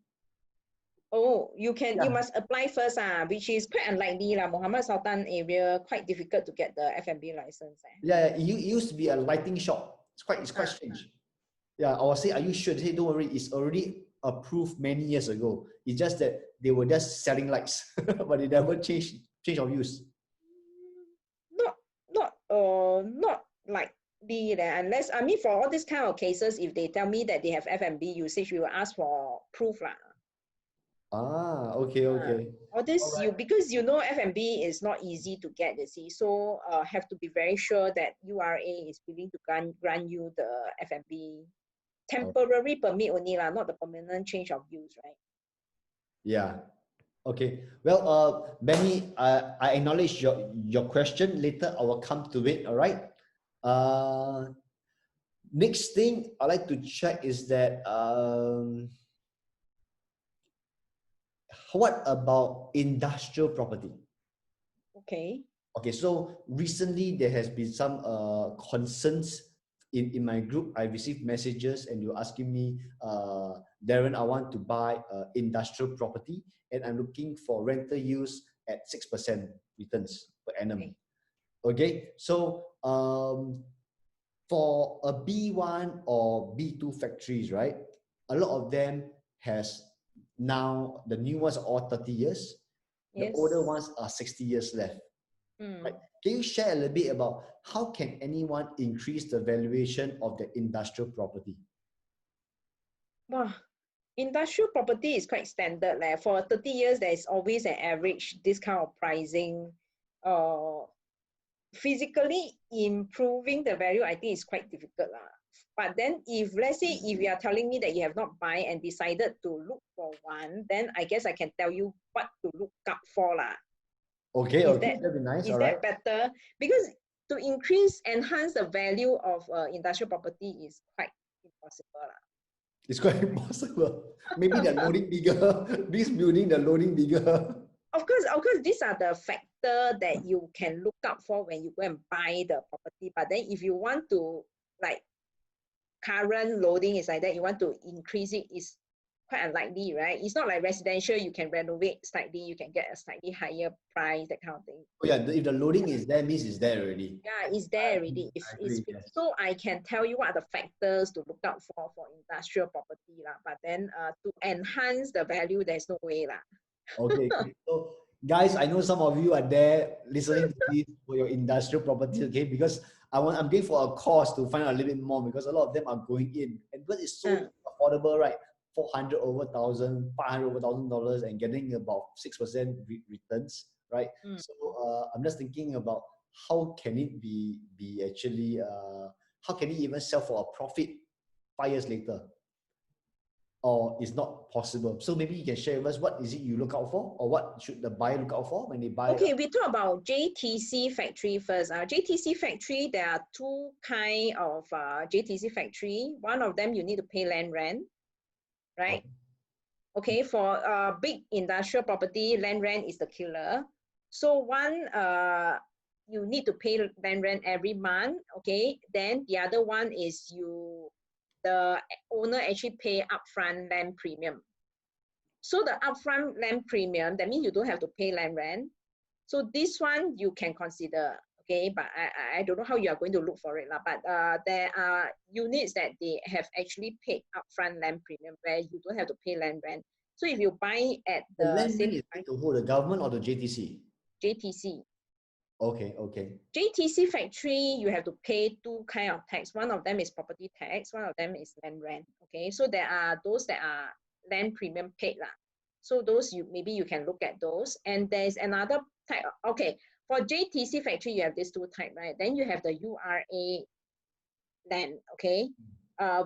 S2: Oh, you must apply first, which is quite unlikely lah. Muhammad Sultan area, quite difficult to get the F&B license.
S1: Yeah, it used to be a lighting shop. It's quite strange. Yeah, I was saying, are you sure? They say, don't worry, it's already approved many years ago. It's just that they were just selling lights, but they never change of use.
S2: Not like unless, I mean, for all these kind of cases, if they tell me that they have F&B usage, we will ask for proof lah.
S1: Okay.
S2: All this, because you know F&B is not easy to get, you see, so have to be very sure that URA is willing to grant you the F&B temporary permit only lah, not the permanent change of use, right?
S1: Yeah. Okay. Well, Benny, I acknowledge your question. Later, I will come to it. All right. Next thing I'd like to check is that what about industrial property?
S2: Okay.
S1: Okay. So recently there has been some concerns in my group. I received messages and you're asking me, Darren, I want to buy industrial property and I'm looking for rental use at 6% returns per annum. Okay. So for a B1 or B2 factories, right? A lot of them has now, the new ones are all 30 years. The older ones are 60 years left. Right? Can you share a little bit about how can anyone increase the valuation of the industrial property?
S2: Wow. Industrial property is quite standard. For 30 years, there is always an average this kind of pricing. Physically improving the value, I think is quite difficult. But then let's say if you are telling me that you have not buy and decided to look for one, then I guess I can tell you what to look up for.
S1: Okay, that'd be nice.
S2: Is that better? Because to enhance the value of industrial property is quite impossible.
S1: It's quite impossible. Maybe the loading bigger. This building, the loading bigger.
S2: Of course, these are the factors that you can look up for when you go and buy the property. But then if you want to, like, current loading is like that, you want to increase it, is quite unlikely, right? It's not like residential, you can renovate slightly, you can get a slightly higher price, that kind of thing.
S1: Oh yeah, if the loading is there, means it's there already.
S2: Yeah, it's there already. So I can tell you what are the factors to look out for industrial property. But then to enhance the value, there's no way.
S1: Okay, so guys, I know some of you are there listening to this for your industrial property, okay? Because I'm going for a course to find out a little bit more, because a lot of them are going in, and but it's so affordable, right? 400 over $1,000, 500 over $1,000, and getting about 6% returns, right? So I'm just thinking about how can it be actually how can it even sell for a profit 5 years later? Or it's not possible. So maybe you can share with us, what is it you look out for, or what should the buyer look out for when they buy?
S2: Okay, we talk about JTC factory first. JTC factory, there are two kinds of JTC factory. One of them, you need to pay land rent, right? Okay, for big industrial property, land rent is the killer. So one, you need to pay land rent every month, okay? Then the other one is the owner actually pay upfront land premium. So the upfront land premium, that means you don't have to pay land rent. So this one you can consider, okay? But I don't know how you are going to look for it, but there are units that they have actually paid upfront land premium where you don't have to pay land rent. So if you buy at the
S1: land rent is paid to who, the government or the JTC?
S2: JTC.
S1: Okay.
S2: JTC factory, you have to pay two kind of tax. One of them is property tax, one of them is land rent. Okay, so there are those that are land premium paid. So those maybe you can look at those. And there's another type. Okay, for JTC factory, you have these two types, right? Then you have the URA land, okay,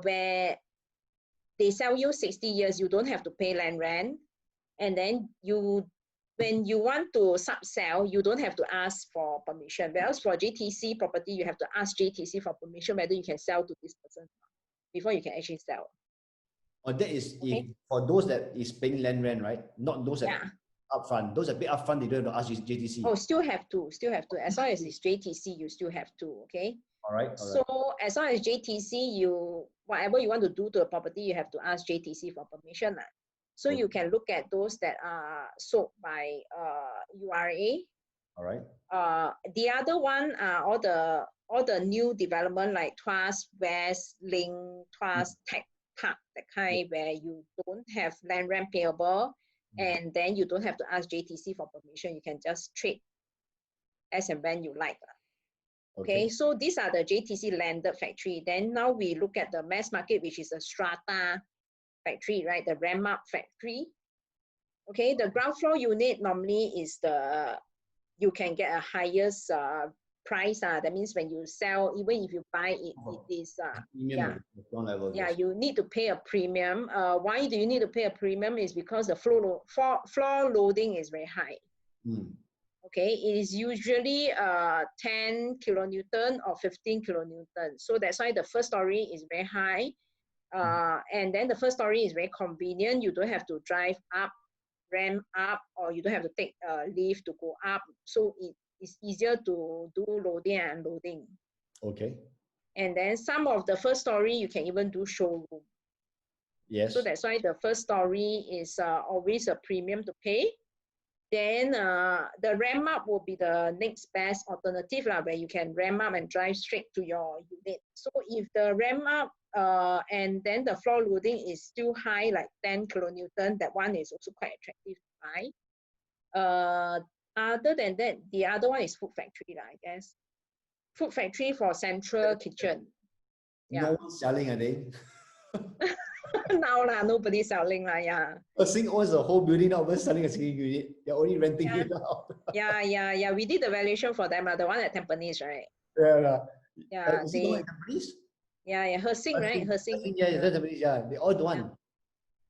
S2: where they sell you 60 years, you don't have to pay land rent. And then when you want to sub-sell, you don't have to ask for permission. Whereas for JTC property, you have to ask JTC for permission whether you can sell to this person before you can actually sell.
S1: That is for those that is paying land rent, right? Not those that upfront. Those are paid upfront. They don't have to ask JTC.
S2: Oh, still have to. As long as it's JTC, you still have to. Okay.
S1: All right.
S2: So as long as JTC, whatever you want to do to a property, you have to ask JTC for permission. So you can look at those that are sold by URA.
S1: All right.
S2: The other one are all the new development like Tuas West, Link, Tuas Tech Park, that kind where you don't have land rent payable, and then you don't have to ask JTC for permission. You can just trade as and when you like. Okay, so these are the JTC landed factory. Then now we look at the mass market, which is a strata factory, right? The ramp up factory. Okay, the ground floor unit normally is you can get a highest price. That means when you sell, even if you buy it, it is you need to pay a premium. Why do you need to pay a premium? Is because the floor loading is very high. Okay, it is usually 10 kilonewton or 15 kilonewton. So that's why the first story is very high. And then the first story is very convenient. You don't have to drive up, ramp up, or you don't have to take a lift to go up. So it's easier to do loading and unloading. Okay. And then some of the first story, you can even do showroom. Yes. So that's why the first story is always a premium to pay. Then the ramp up will be the next best alternative where you can ramp up and drive straight to your unit. So if the ramp up and then the floor loading is still high, like 10 kilonewton, that one is also quite attractive to buy. Other than that, the other one is food factory, I guess. Food factory for central kitchen.
S1: No one's selling, I think.
S2: Now nobody's selling
S1: A Sing owns the whole building now, but selling a single unit. They're only renting it out.
S2: Yeah. We did the valuation for them, the one at Tampines, right?
S1: Yeah. Is it the one at Tampines?
S2: Yeah. Her Sing, right? Her Sing.
S1: Yeah, Tampines. Yeah, they all the one.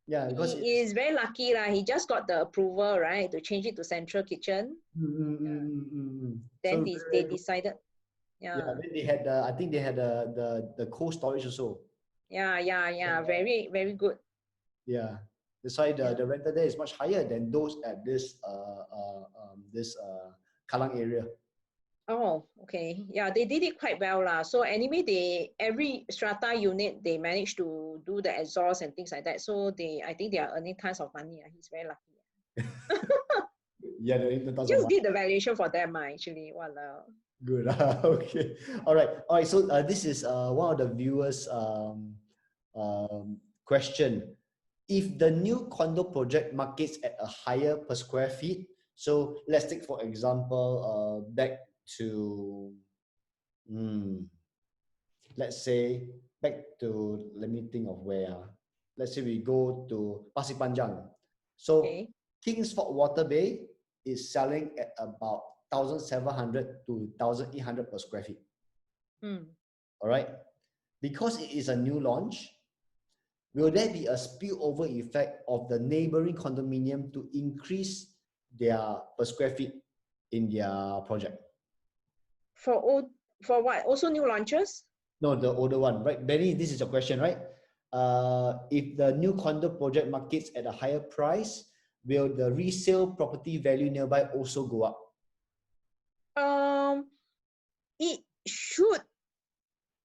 S1: Yeah, because
S2: he is very lucky He just got the approval, right, to change it to central kitchen. Then they decided.
S1: Then they had I think they had the cold storage also.
S2: Yeah. Very, very good.
S1: Yeah. That's why the rental there is much higher than those at this Kallang area.
S2: Oh, okay. Yeah, they did it quite well. So anyway, every strata unit, they managed to do the exhaust and things like that. So I think they are earning tons of money. He's very lucky.
S1: Yeah, they're earning tons of money.
S2: Just did the valuation for them, actually. Wow.
S1: Good. Okay. All right. So this is one of the viewers' question. If the new condo project markets at a higher per square feet, so let's take for example back to let's say let me think of where. Let's say we go to Pasir Panjang. So Kingsford Water Bay is selling at about 1,700 to 1,800 per square feet. All right. Because it is a new launch, will there be a spillover effect of the neighboring condominium to increase their per square feet in their project?
S2: For what? Also new launches?
S1: No, the older one, right? Benny, this is your question, right? If the new condo project markets at a higher price, will the resale property value nearby also go up?
S2: It should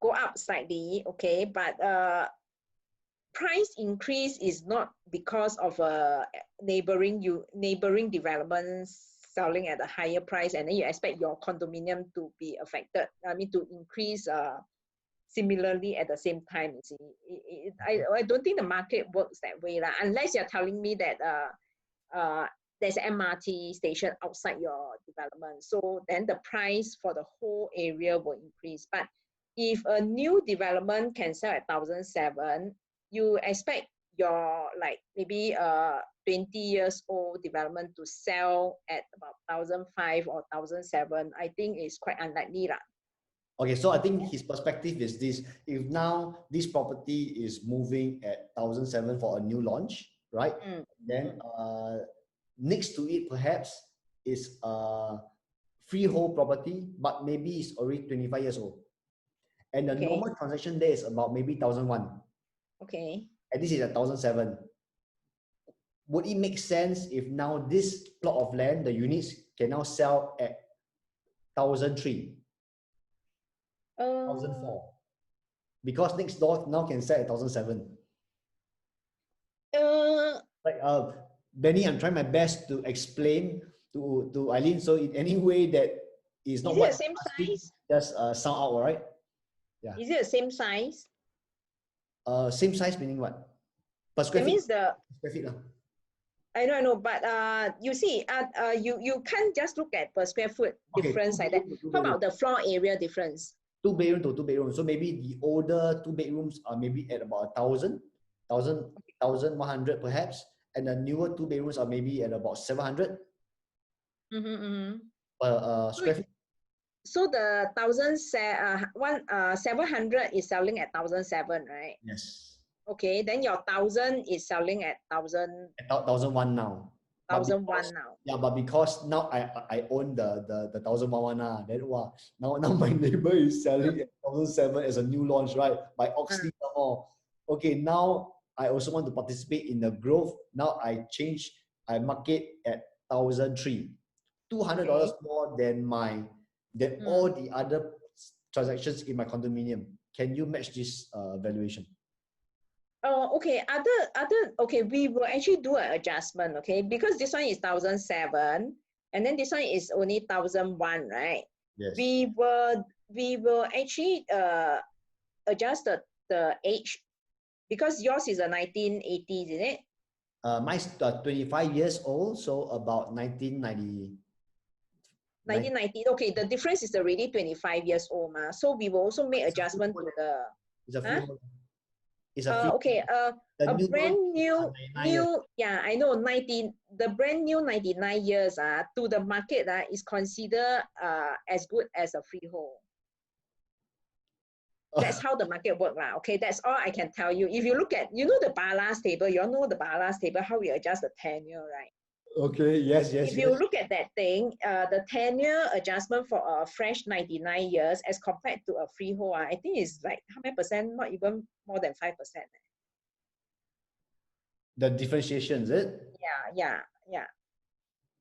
S2: go up slightly, okay, but price increase is not because of neighboring developments selling at a higher price, and then you expect your condominium to be affected. To increase similarly at the same time. You see, I don't think the market works that way, unless you're telling me that there's an MRT station outside your development. So then the price for the whole area will increase. But if a new development can sell at 1,007, you expect your maybe 20 years old development to sell at about 1,005 or 1,007. I think is quite unlikely.
S1: Okay, so I think his perspective is this: if now this property is moving at 1,007 for a new launch, right? Then next to it perhaps is a freehold property, but maybe it's already 25 years old, and the normal transaction there is about maybe 1,001. Okay. And this is at 1,007. would it make sense if now this plot of land, the units can now sell at 1,003, 1,004? Because next door now can sell at 1,007. Like Benny, I'm trying my best to explain to Eleen. So in any way that is not
S2: it
S1: what
S2: the same
S1: asking,
S2: size?
S1: just sound out, all right? Yeah.
S2: Is it the same size?
S1: Same size meaning what? Per square
S2: That
S1: feet.
S2: means the
S1: Square feet.
S2: I know, but you see, you can't just look at per square foot difference like that. How about the floor area difference?
S1: 2 bedroom to 2 bedrooms. So maybe the older 2 bedrooms are maybe at about 1,000, 1,100 perhaps, and the newer 2 bedrooms are maybe at about 700 per square feet.
S2: So the 700 is selling at 1,007, right?
S1: Yes.
S2: Okay, then your 1,000 is selling at
S1: 1,001 now.
S2: 1,001 now.
S1: Yeah, but because now I own the 1,001 then wow, now my neighbor is selling at 1,007 as a new launch, right? By Oxley some more. Okay, now I also want to participate in the growth. Now I market at 1,003, $200 more than all the other transactions in my condominium. Can you match this valuation?
S2: Oh, okay. Okay, we will actually do an adjustment, okay? Because this one is 1,007, and then this one is only 1,001, right?
S1: Yes.
S2: We will actually adjust the age, because yours is a 1980s, isn't it?
S1: Mine's 25 years old, so about 1990.
S2: 1990. Okay, the difference is already 25 years old, ma. So we will also make adjustment to the.
S1: It's a freehold. It's a
S2: okay. A brand new, yeah, I know. The brand new 99 years to the market is considered as good as a freehold. That's how the market works, okay. That's all I can tell you. If you look at, the Barlas table, you all know the Barlas table, how we adjust the tenure, right?
S1: Okay, yes.
S2: If you look at that thing, the tenure adjustment for a fresh 99 years as compared to a freehold, I think is like how many percent? Not even more than 5%.
S1: The differentiation, is it?
S2: Yeah.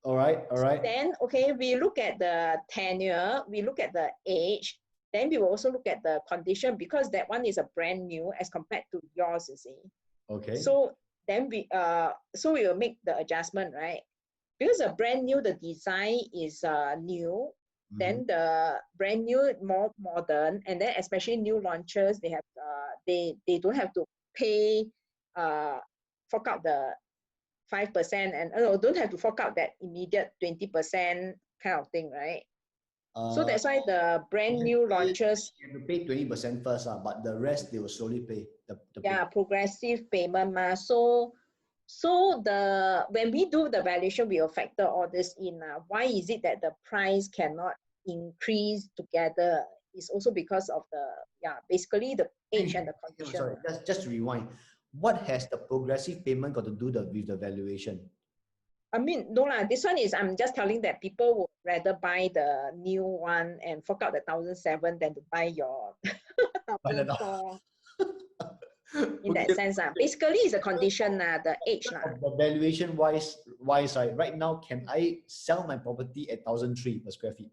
S1: All right.
S2: Then, okay, we look at the tenure, we look at the age, then we will also look at the condition, because that one is a brand new as compared to yours, you see.
S1: Okay.
S2: So then we will make the adjustment, right? Because a brand new, the design is new, then the brand new, more modern, and then especially new launches, they have they don't have to pay fork out the 5% and don't have to fork out that immediate 20% kind of thing, right? So that's why the brand new launches,
S1: you have to pay 20% first, but the rest they will slowly pay.
S2: Progressive payment, ma. So when we do the valuation, we will factor all this in. Why is it that the price cannot increase together? It's also because of basically the age and the condition.
S1: Sorry, just to rewind. What has the progressive payment got to do with the valuation?
S2: I mean, no lah. This one is, I'm just telling that people would rather buy the new one and fork out the 1,007 than to buy your 1,004. In that sense, basically it's a condition, the age.
S1: The valuation wise, right now, can I sell my property at 1,003 per square feet?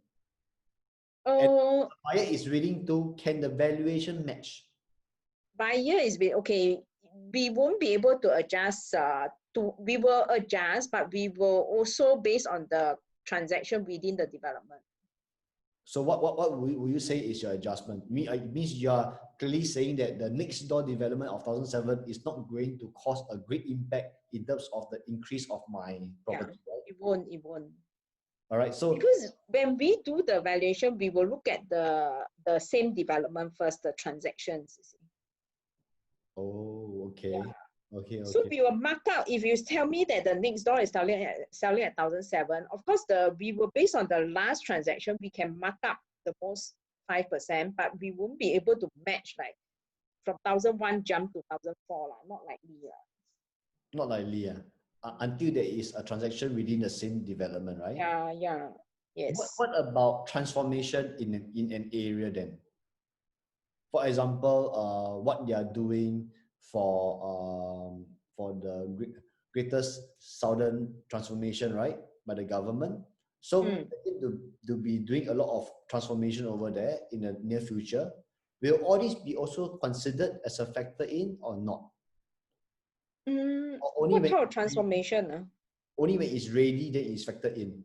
S1: And the buyer is willing to, can the valuation match?
S2: Buyer is okay. We won't be able to adjust. We will adjust, but we will also based on the transaction within the development.
S1: So what will you say is your adjustment? It means you are clearly saying that the next door development of 1,007 is not going to cause a great impact in terms of the increase of my property.
S2: Yeah, right? It won't.
S1: All right. So
S2: because when we do the valuation, we will look at the same development first, the transactions. You see.
S1: Oh, okay. Yeah. Okay.
S2: So we will mark out. If you tell me that the next door is selling at 1,007, of course we will, based on the last transaction, we can mark up the most 5%, but we won't be able to match like from 1,001 jump to 1,004, not likely.
S1: Not likely, until there is a transaction within the same development, right?
S2: Yeah. Yes.
S1: What about transformation in an area then? For example, what they are doing for the greatest southern transformation, right, by the government. So we need to be doing a lot of transformation over there in the near future. Will all this be also considered as a factor in or not? Or only
S2: What
S1: when
S2: type of transformation?
S1: only when it's ready, then it's factored in.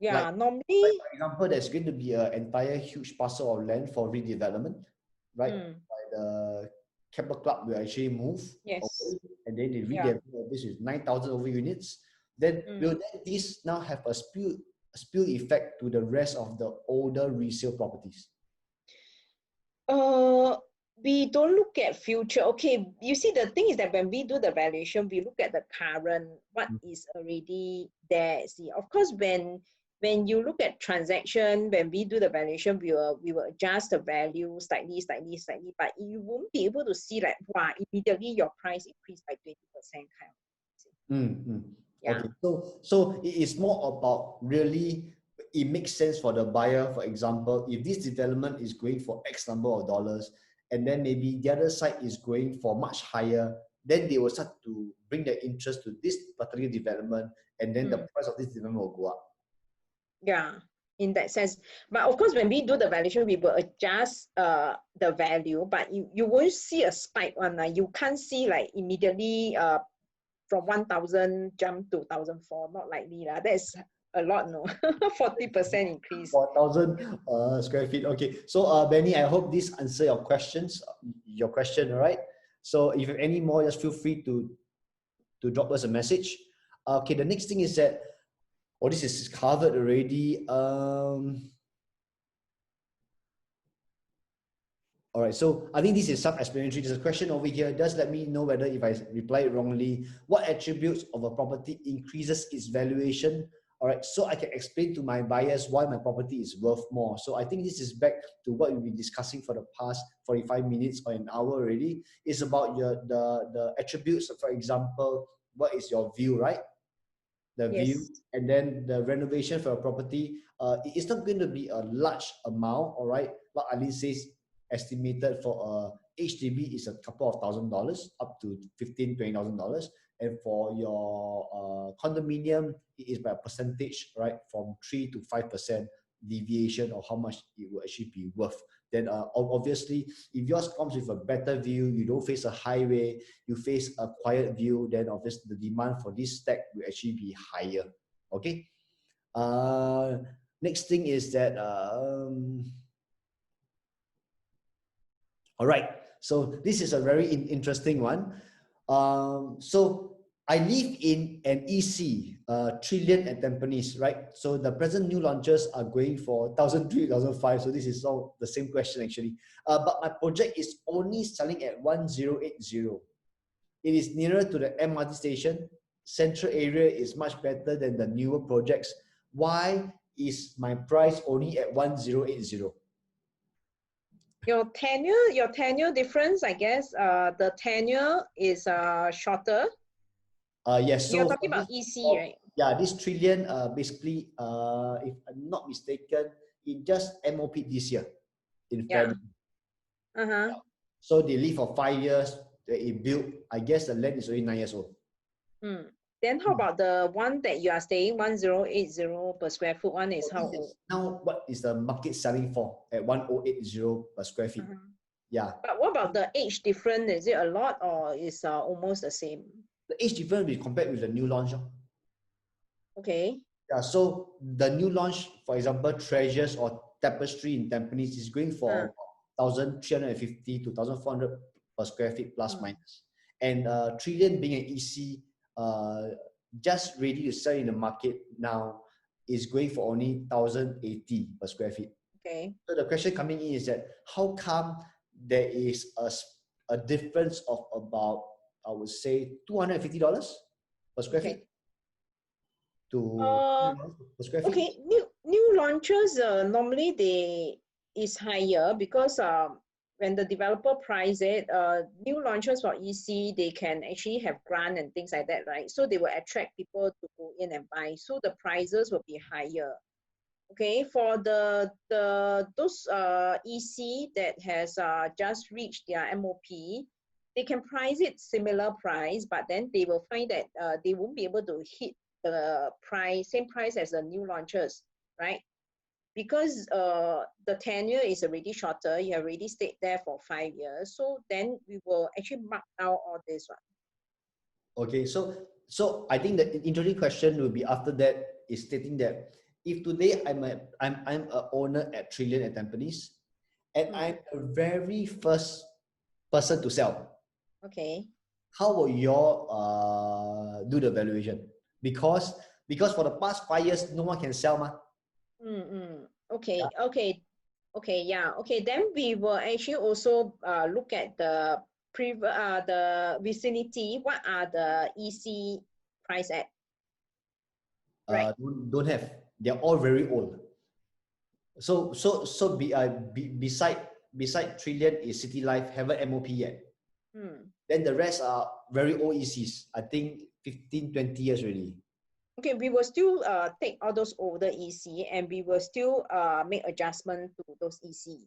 S2: Yeah,
S1: Like
S2: normally.
S1: for example, there's going to be an entire huge parcel of land for redevelopment, right? By the Capital Club will actually move away, and then they redevelop this with 9,000 over units. Then will this now have a spill effect to the rest of the older resale properties?
S2: We don't look at future. Okay, you see, the thing is that when we do the valuation, we look at the current, what is already there. See, of course, when you look at transaction, when we do the valuation, we will adjust the value slightly, but you won't be able to see like, wow, immediately your price increased by 20% kind of. Yeah.
S1: Okay, so it is more about really, it makes sense for the buyer. For example, if this development is going for X number of dollars, and then maybe the other side is going for much higher, then they will start to bring their interest to this particular development, and then the price of this development will go up.
S2: Yeah, in that sense. But of course, when we do the valuation, we will adjust the value, but you won't see a spike on. You can't see like immediately from 1,000 jump to 1,004. Not likely. That's a lot, no. 40% increase.
S1: 4,000 square feet. Okay. So Benny, I hope this answer your question, all right? So if you have any more, just feel free to drop us a message. Okay, the next thing is that, this is covered already. All right, so I think this is self-explanatory. There's a question over here. Just let me know whether if I replied wrongly. What attributes of a property increases its valuation? All right, so I can explain to my buyers why my property is worth more. So I think this is back to what we've been discussing for the past 45 minutes or an hour already. It's about the attributes. For example, what is your view, right? The view, and then the renovation for a property. It's not going to be a large amount, all right? What Eleen says, estimated for a HDB is a couple of $1,000 up to $15,000-$20,000, and for your condominium, it is by a percentage, right, from 3 to 5% deviation of how much it will actually be worth. Then obviously, if yours comes with a better view, you don't face a highway, you face a quiet view, then obviously the demand for this stack will actually be higher. Okay. Next thing is that all right, so this is a very interesting one. So I live in an EC, Trillion at Tampines, right? So the present new launches are going for 1,003, 1,005. So this is all the same question actually. But my project is only selling at 1,080. It is nearer to the MRT station. Central area is much better than the newer projects. Why is my price only at 1,080?
S2: Your tenure difference, I guess. The tenure is shorter.
S1: Yes. So
S2: you're talking about EC, right?
S1: Yeah, this Trillion, basically, if I'm not mistaken, it just MOP this year in February. So they live for 5 years. It built. I guess the land is already 9 years old.
S2: Then how about the one that you are staying, 1,080 per square foot one is how old?
S1: Now, what is the market selling for at 1,080 per square feet? Yeah.
S2: But what about the age difference? Is it a lot or is almost the same?
S1: The age difference we compared with the new launch.
S2: Okay.
S1: Yeah. So the new launch, for example, Treasures or Tapestry in Tampines is going for 1,350 to 1,400 per square feet plus minus. And Trillion being an EC, just ready to sell in the market now, is going for only 1,080 per square feet.
S2: Okay.
S1: So the question coming in is that how come there is a difference of about, I would say, $250 per square feet to per square feet?
S2: Okay, new launches normally is higher because when the developer price it, new launches for EC, they can actually have grant and things like that, right? So they will attract people to go in and buy. So the prices will be higher. Okay, for those EC that has just reached their MOP, they can price it similar price, but then they will find that they won't be able to hit the same price as the new launches, right? Because the tenure is already shorter, you have already stayed there for 5 years. So then we will actually mark down all this one.
S1: Okay, so I think the introductory question will be after that is stating that if today I'm an owner at Trillion at Tampines, and I'm the very first person to sell.
S2: Okay.
S1: How will you do the valuation? Because for the past 5 years, no one can sell, ma.
S2: Okay,
S1: Yeah.
S2: okay, yeah. Okay, then we will actually also look at the vicinity. What are the EC price at? Right.
S1: Don't have. They're all very old. So beside Trillion is City Life, haven't MOP yet. Then the rest are very old ECs. I think 15, 20 years already.
S2: Okay, we will still take all those older EC and we will still make adjustment to those EC.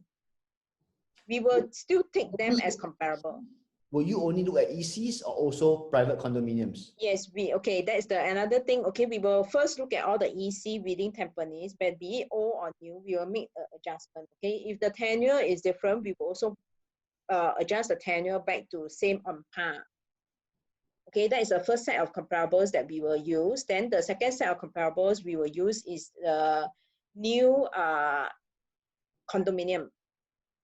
S2: We will still take them as comparable.
S1: Will you only look at ECs or also private condominiums?
S2: Yes, okay, that's another thing. Okay, we will first look at all the EC within Tampines, but be it old or new, we will make an adjustment. Okay, if the tenure is different, we will also adjust the tenure back to same on par. Okay, that is the first set of comparables that we will use. Then the second set of comparables we will use is the new condominium.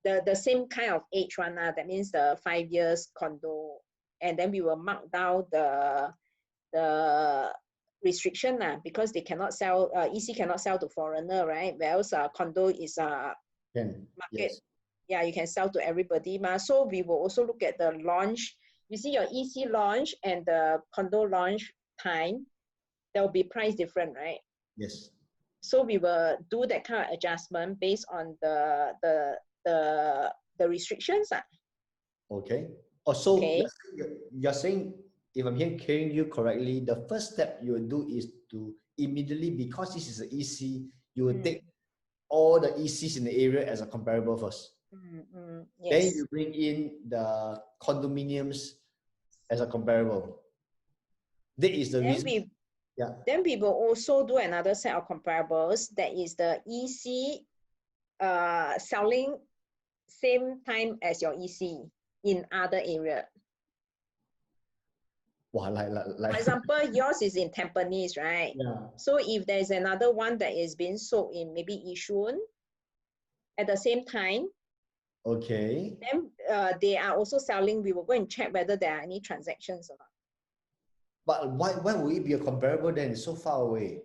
S2: The same kind of age one, that means the 5 years condo, and then we will mark down the restriction because they cannot sell, EC cannot sell to foreigner, right? Whereas condo is market.
S1: Yes.
S2: Yeah, you can sell to everybody. So we will also look at the launch. You see your EC launch and the condo launch time, there will be price different, right?
S1: Yes.
S2: So we will do that kind of adjustment based on the restrictions.
S1: Okay. So
S2: okay.
S1: You're saying, if I'm hearing you correctly, the first step you will do is to immediately, because this is an EC, you will take all the ECs in the area as a comparable first.
S2: Yes.
S1: Then you bring in the condominiums as a comparable. That is the reason.
S2: Then we will also do another set of comparables, that is the EC selling same time as your EC in other area.
S1: Wow,
S2: For example, yours is in Tampines, right?
S1: Yeah.
S2: So if there's another one that is being sold in maybe Yishun at the same time,
S1: okay,
S2: then they are also selling, we will go and check whether there are any transactions or not.
S1: But why would it be a comparable then? It's so far away.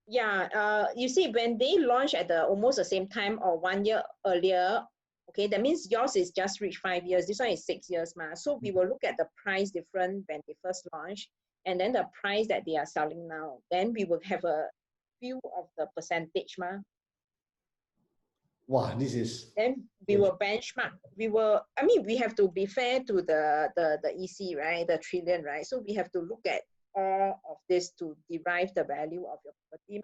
S2: Yeah, you see, when they launch at almost the same time or 1 year earlier, okay, that means yours is just reached 5 years. This one is 6 years, So we will look at the price difference when they first launch, and then the price that they are selling now. Then we will have a view of the percentage,
S1: Wow, this is.
S2: Then we will benchmark. We have to be fair to the EC, right? The Trillion, right? So we have to look at all of this to derive the value of your property,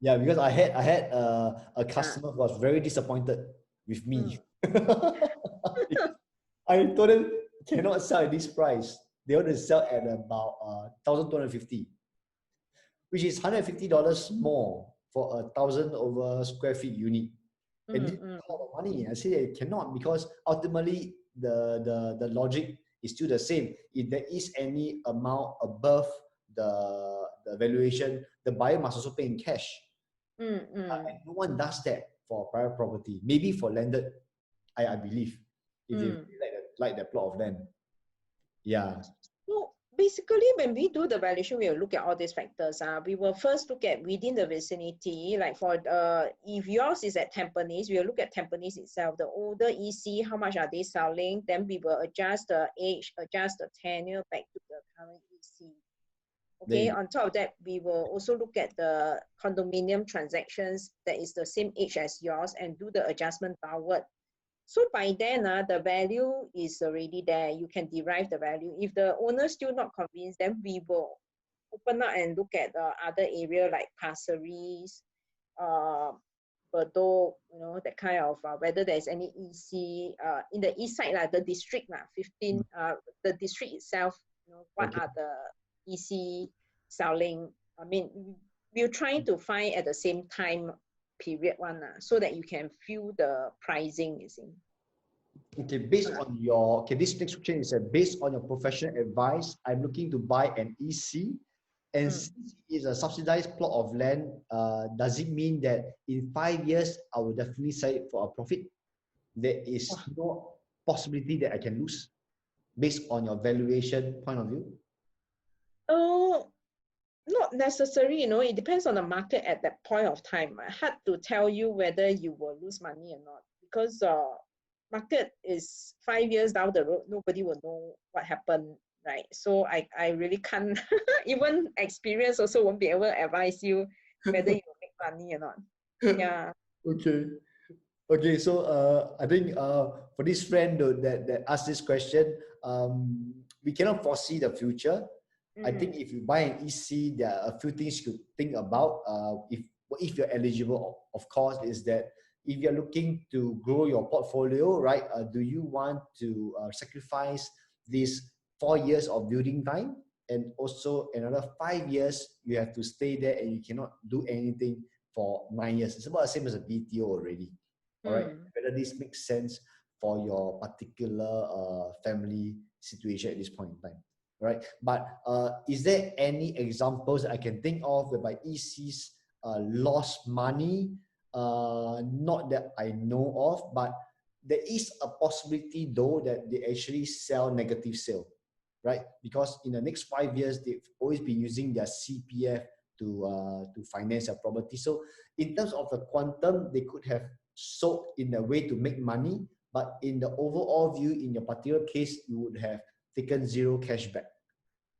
S1: Yeah, because I had a customer who was very disappointed with me. I told them cannot sell at this price. They want to sell at about 1,250, which is $150 more for 1,000 over square feet unit. And this is a lot of money. I say it cannot, because ultimately the logic is still the same. If there is any amount above the valuation, the buyer must also pay in cash. And no one does that for private property. Maybe for landed, I believe, if they really like that plot of land. Yeah.
S2: So basically, when we do the valuation, we will look at all these factors. We will first look at within the vicinity, like for if yours is at Tampines, we will look at Tampines itself, the older EC, how much are they selling? Then we will adjust the age, adjust the tenure back to the current EC. Okay, on top of that, we will also look at the condominium transactions that is the same age as yours and do the adjustment downward. So by then, the value is already there. You can derive the value. If the owner still not convinced, then we will open up and look at other area like Pasir Ris, Bedok, that kind of, whether there's any EC, in the east side, the district, 15, the district itself, what are the EC selling? I mean, we're trying to find at the same time period one, so that you can feel the pricing, you see.
S1: Okay, based on your, this next question is based on your professional advice, I'm looking to buy an EC, and since it is a subsidized plot of land, does it mean that in 5 years, I will definitely sell it for a profit? There is no possibility that I can lose based on your valuation point of view?
S2: Not necessary, it depends on the market at that point of time. Hard to tell you whether you will lose money or not, because market is 5 years down the road, nobody will know what happened, right? So I really can't, even experience also won't be able to advise you whether you will make money or not. Yeah.
S1: Okay, so I think for this friend that asked this question, we cannot foresee the future. I think if you buy an EC, there are a few things you could think about. If you're eligible, of course, is that if you're looking to grow your portfolio, right? Do you want to sacrifice these 4 years of building time, and also another 5 years you have to stay there and you cannot do anything for 9 years? It's about the same as a BTO already. All right, whether this makes sense for your particular family situation at this point in time, right? But is there any examples I can think of whereby ECs lost money? Not that I know of, but there is a possibility though that they actually sell negative sale, right? Because in the next 5 years, they've always been using their CPF to finance their property. So in terms of the quantum, they could have sold in a way to make money, but in the overall view, in your particular case, you would have taken zero cashback.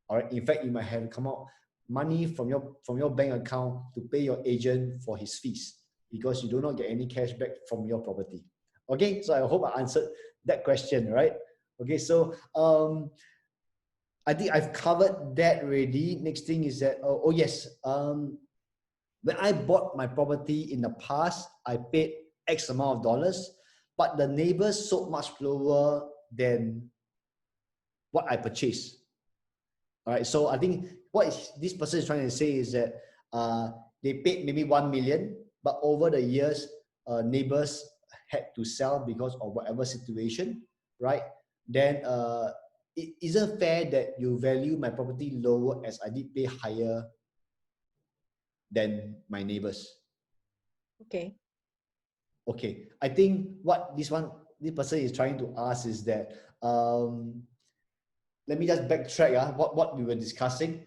S1: All right. In fact, you might have come out money from your bank account to pay your agent for his fees, because you do not get any cashback from your property. Okay, so I hope I answered that question, right? Okay, so I think I've covered that already. Next thing is that, oh yes, when I bought my property in the past, I paid X amount of dollars, but the neighbors sold much lower than what I purchased. All right, so I think what this person is trying to say is that they paid maybe 1 million, but over the years, neighbors had to sell because of whatever situation, right? Then it isn't fair that you value my property lower as I did pay higher than my neighbors.
S2: Okay.
S1: Okay, I think what this person is trying to ask is that, let me just backtrack what we were discussing.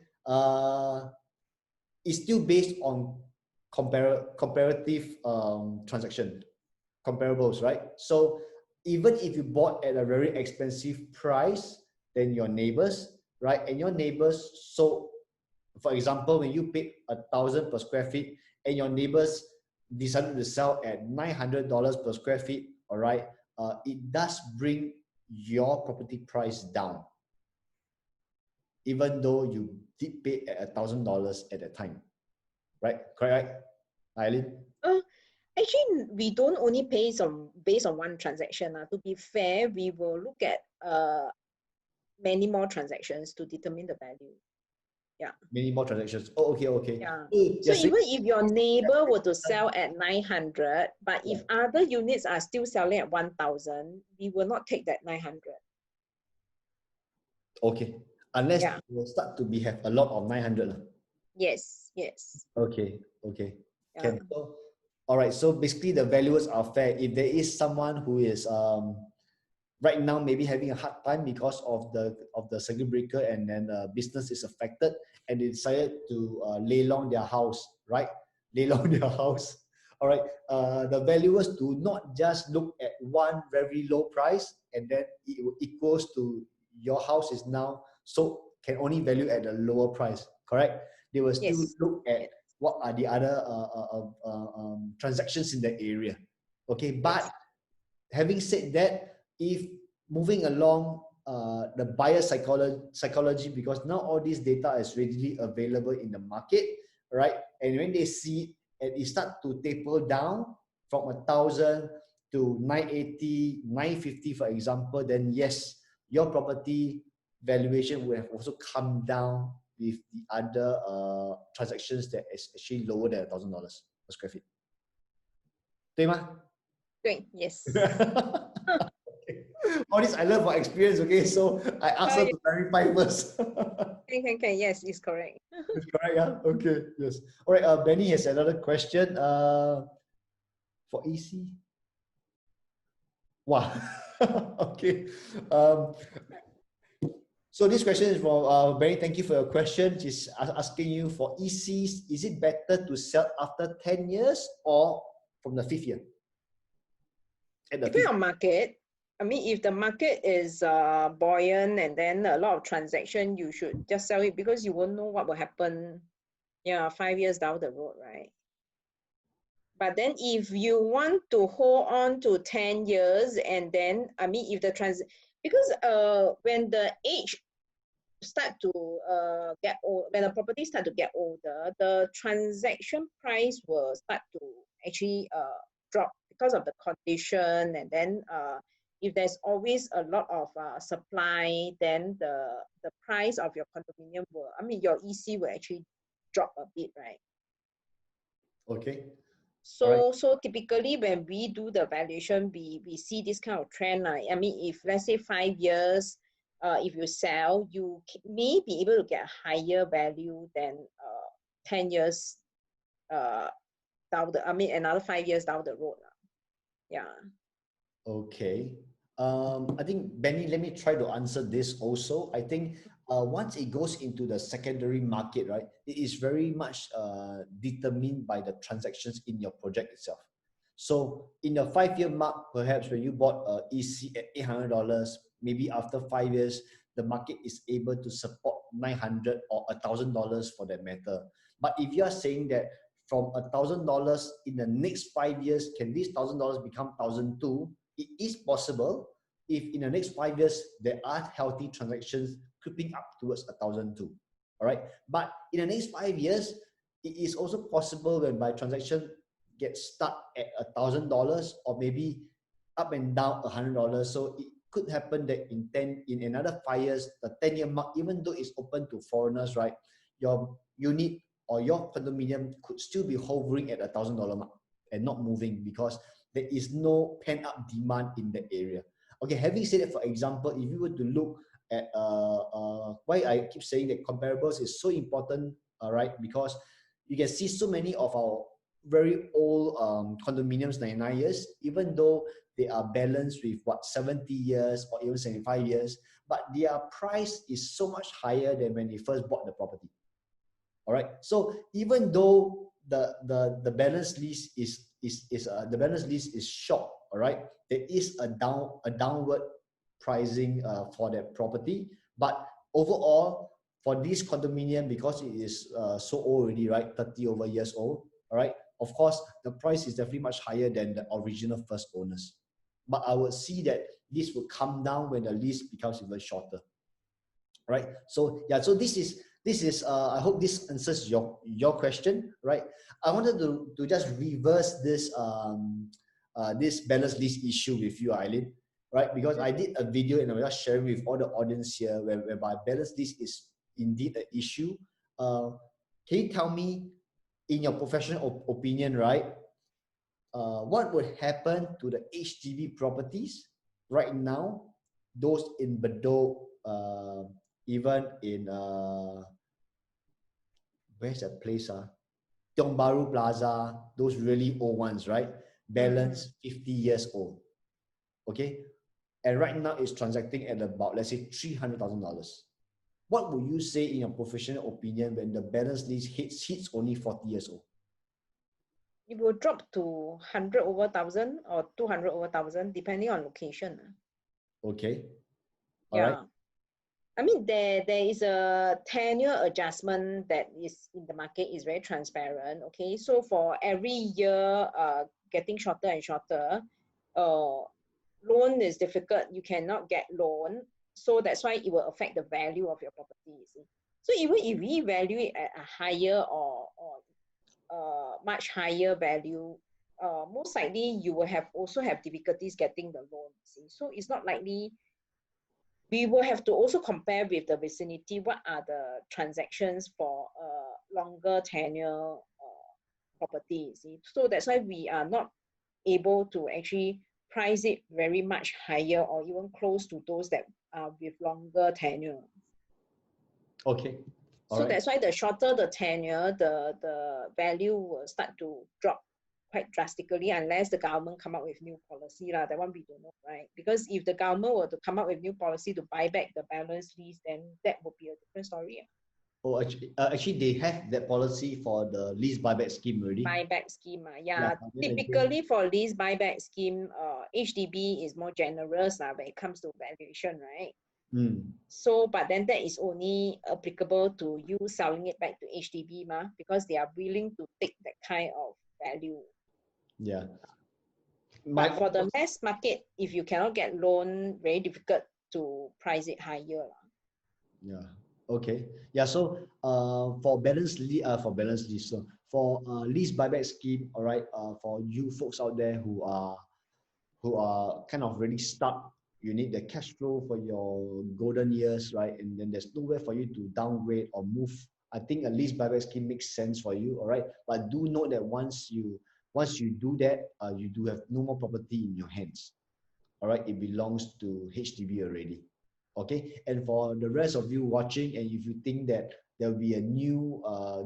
S1: It's still based on comparative transaction, comparables, right? So even if you bought at a very expensive price than your neighbors, right? And your neighbors sold, for example, when you paid 1,000 per square feet and your neighbors decided to sell at $900 per square feet, all right, it does bring your property price down, even though you did pay at $1,000 at that time, right? Correct, Eleen?
S2: Actually, we don't only based on one transaction. To be fair, we will look at many more transactions to determine the value. Yeah.
S1: Many more transactions. Oh, okay.
S2: Yeah.
S1: So
S2: even if your neighbor were to sell at 900, but if other units are still selling at 1,000, we will not take that 900.
S1: Okay. Unless you will start to have a lot of 900.
S2: Yes.
S1: Okay. Yeah. So, all right. So basically the valuers are fair. If there is someone who is right now maybe having a hard time because of the circuit breaker, and then business is affected, and they decided to lay long their house, right? Lay long their house. All right. The valuers do not just look at one very low price and then it equals to your house is now so can only value at a lower price, correct? They will still look at what are the other transactions in the area. Okay, but having said that, if moving along the buyer psychology, because now all this data is readily available in the market, right? And when they see and it start to taper down, from 1,000 to 980, 950, for example, then yes, your property valuation will have also come down with the other transactions that is actually lower than $1,000 per square feet. 对吗？
S2: 对, yes.
S1: Okay. All this I learned from experience, okay? So I asked her to verify first.
S2: Okay, yes, it's correct.
S1: It's correct, yeah? Okay, yes. All right, Benny has another question. For EC. Wow. Okay. So this question is from Benny. Thank you for your question. She's asking you for ECs, is it better to sell after 10 years or from the 5th year?
S2: Depending on market. I mean, if the market is buoyant and then a lot of transaction, you should just sell it because you won't know what will happen, 5 years down the road, right? But then if you want to hold on to 10 years and then, I mean, if the because when the age start to get old, when the property start to get older, the transaction price will start to actually drop because of the condition, and then if there's always a lot of supply, then the price of your condominium will, I mean, your EC will actually drop a bit, right?
S1: Okay.
S2: So so typically when we do the valuation, we see this kind of trend. I mean, if let's say 5 years, if you sell, you may be able to get a higher value than 10 years down the, I mean, another 5 years down the road. Yeah.
S1: Okay. I think, Benny, let me try to answer this also. I think once it goes into the secondary market, right, it is very much determined by the transactions in your project itself. So in the 5-year mark, perhaps when you bought EC at $800, maybe after 5 years, the market is able to support $900 or $1,000 for that matter. But if you are saying that from $1,000 in the next 5 years, can this $1,000 become $1,200? It is possible if in the next 5 years, there are healthy transactions creeping up towards $1,200. All right. But in the next 5 years, it is also possible when by transaction gets stuck at $1,000 or maybe up and down $100. So it could happen that in another 5 years, the 10-year mark, even though it's open to foreigners, right, your unit or your condominium could still be hovering at $1,000 mark and not moving because there is no pent-up demand in the area. Okay, having said that, for example, if you were to look at why I keep saying that comparables is so important, right? Because you can see so many of our very old condominiums, 99 years, even though they are balanced with 70 years or even 75 years, but their price is so much higher than when they first bought the property. All right. So even though the balance lease is the balance lease is short, all right, there is a downward pricing for that property, but overall for this condominium, because it is so old already, right, 30 over years old, all right, of course the price is definitely much higher than the original first owners. But I would see that this will come down when the lease becomes even shorter, right? So yeah, so this is I hope this answers your question, right? I wanted to just reverse this this balance lease issue with you, Eleen, right? Because I did a video and I was just sharing with all the audience here whereby balance lease is indeed an issue. Can you tell me, in your professional opinion, right, what would happen to the HDB properties right now, those in Bedok, even in where's that place? Tiong Bahru Plaza, those really old ones, right? Balance 50 years old. Okay. And right now it's transacting at about, let's say, $300,000. What would you say in your professional opinion when the balance lease hits only 40 years old?
S2: It will drop to 100 over 1,000 or 200 over 1,000, depending on location.
S1: Okay. All
S2: yeah.
S1: right.
S2: I mean, there is a tenure adjustment that is in the market, is very transparent. Okay, so for every year getting shorter and shorter, loan is difficult. You cannot get loan, so that's why it will affect the value of your property. You see, so even if we value it at a higher or much higher value, most likely you will also have difficulties getting the loan. See? So it's not likely. We will have to also compare with the vicinity. What are the transactions for longer tenure property? See? So that's why we are not able to actually price it very much higher or even close to those that are with longer tenure.
S1: Okay. All
S2: so
S1: right.
S2: that's why the shorter the tenure, the value will start to drop quite drastically unless the government come up with new policy lah. That one we don't know, right? Because if the government were to come up with new policy to buy back the balance lease, then that would be a different story.
S1: Oh, actually, they have that policy for the lease buyback scheme already.
S2: Buyback scheme, yeah. Typically for lease buyback scheme, HDB is more generous when it comes to valuation, right? So, but then that is only applicable to you selling it back to HDB, because they are willing to take that kind of value.
S1: Yeah.
S2: But for the mass market, if you cannot get loan, very difficult to price it higher.
S1: Yeah. Okay. Yeah. So for balance lease, so for lease buyback scheme, all right. For you folks out there who are kind of really stuck, you need the cash flow for your golden years, right? And then there's nowhere for you to downgrade or move. I think a lease buyback scheme makes sense for you, all right. But do note that once you do that, you do have no more property in your hands, all right. It belongs to HDB already. Okay, and for the rest of you watching, and if you think that there will be a new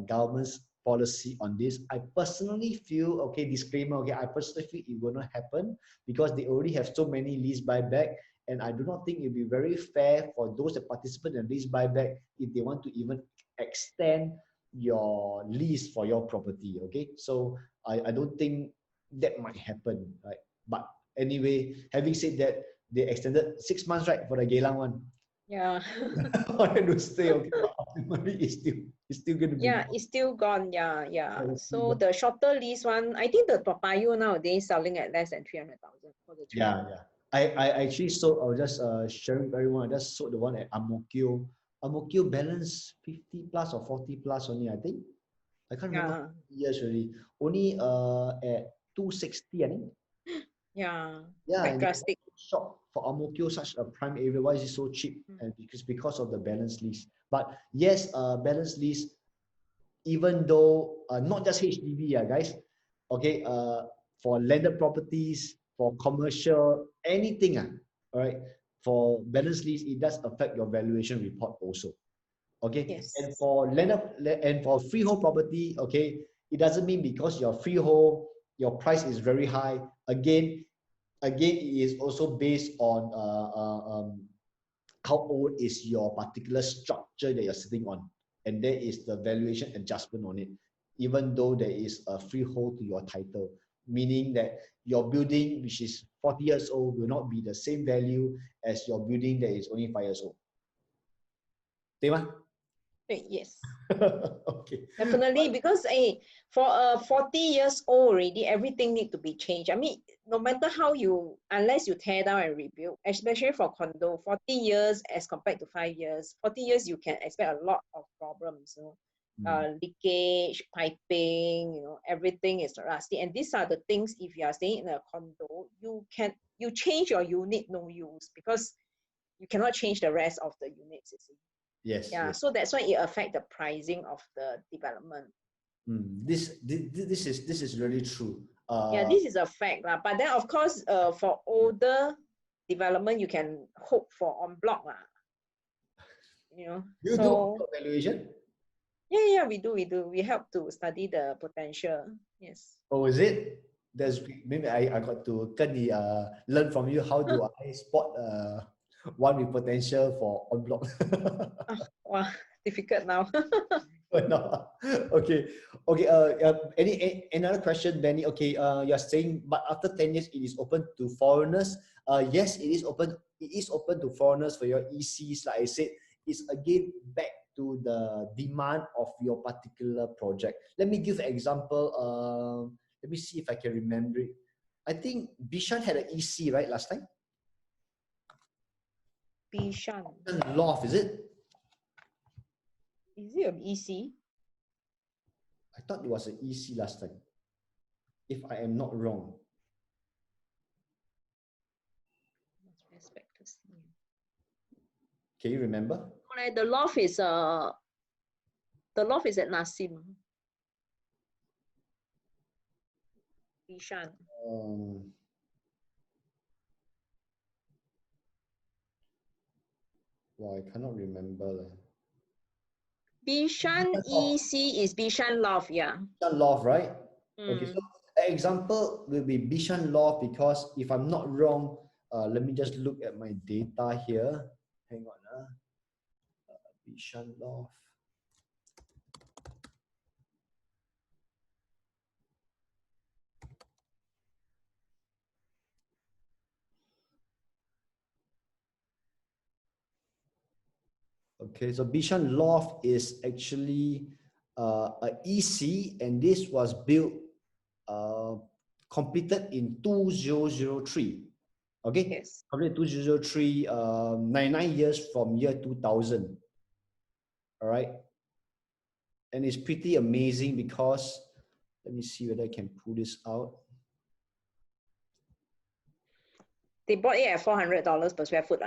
S1: government's policy on this, I personally feel, okay, disclaimer, okay, I personally feel it will not happen because they already have so many lease buyback, and I do not think it will be very fair for those that participate in lease buyback if they want to even extend your lease for your property. Okay, so I don't think that might happen, right? But anyway, having said that, they extended 6 months, right, for the Geylang one.
S2: Yeah.
S1: I to stay, okay, but ultimately it's still going to be.
S2: Yeah, it's still gone. Yeah. So the shorter lease one, I think the Toa Payoh nowadays selling at less than 300,000 for the 3
S1: Yeah. I actually sold. I was just sharing with everyone. I just sold the one at Ang Mo Kio. Ang Mo Kio balance 50 plus or 40 plus only. I think. I can't remember years already. Only at 260, I think.
S2: Yeah.
S1: Quite
S2: drastic.
S1: Shock for Ang Mo Kio, such a prime area. Why is it so cheap? And because of the balance lease. But yes, balance lease, even though not just HDB, guys. Okay, for landed properties, for commercial, anything, all right. For balance lease, it does affect your valuation report also. Okay,
S2: yes.
S1: And for freehold property, okay, it doesn't mean because your freehold, your price is very high. Again, it is also based on how old is your particular structure that you're sitting on, and there is the valuation adjustment on it, even though there is a freehold to your title, meaning that your building, which is 40 years old, will not be the same value as your building that is only 5 years old.
S2: Yes.
S1: Okay.
S2: Definitely, because for 40 years old already, everything need to be changed. I mean, no matter how unless you tear down and rebuild, especially for condo, 40 years as compared to 5 years, 40 years you can expect a lot of problems. Leakage, piping, everything is rusty. And these are the things, if you are staying in a condo, you change your unit, no use, because you cannot change the rest of the units.
S1: Yes.
S2: Yeah. So that's why it affects the pricing of the development.
S1: This is really true.
S2: Yeah, this is a fact. But then, of course, for older development, you can hope for en bloc.
S1: You do valuation?
S2: Yeah, we do. We help to study the potential. Yes.
S1: Oh, is it? That's maybe I got to learn from you. How do I spot one with potential for en bloc?
S2: Wow, difficult now.
S1: No. Okay. Another question, Benny? Okay. You're saying, but after 10 years, it is open to foreigners. Yes, it is open. It is open to foreigners for your ECs. Like I said, it's again back to the demand of your particular project. Let me give an example. Let me see if I can remember it. I think Bishan had an EC, right, last time?
S2: Bishan.
S1: Loft, is it?
S2: Is it an EC?
S1: I thought it was an EC last time. if I am not wrong. Can you remember?
S2: The loft is at Nasim. Bishan.
S1: Well, I cannot remember.
S2: Bishan EC is Bishan Loft, yeah.
S1: Bishan Loft, right? Okay,
S2: Mm.
S1: so an example will be Bishan Loft, because if I'm not wrong, let me just look at my data here. Hang on. Bishan Loft. Okay, so Bishan Loft is actually a EC, and this was built, completed in 2003. Okay,
S2: Yes.
S1: completed 2003, 99 years from year 2000. All right, and it's pretty amazing because, let me see whether I can pull this out.
S2: They bought it at $400 per square foot.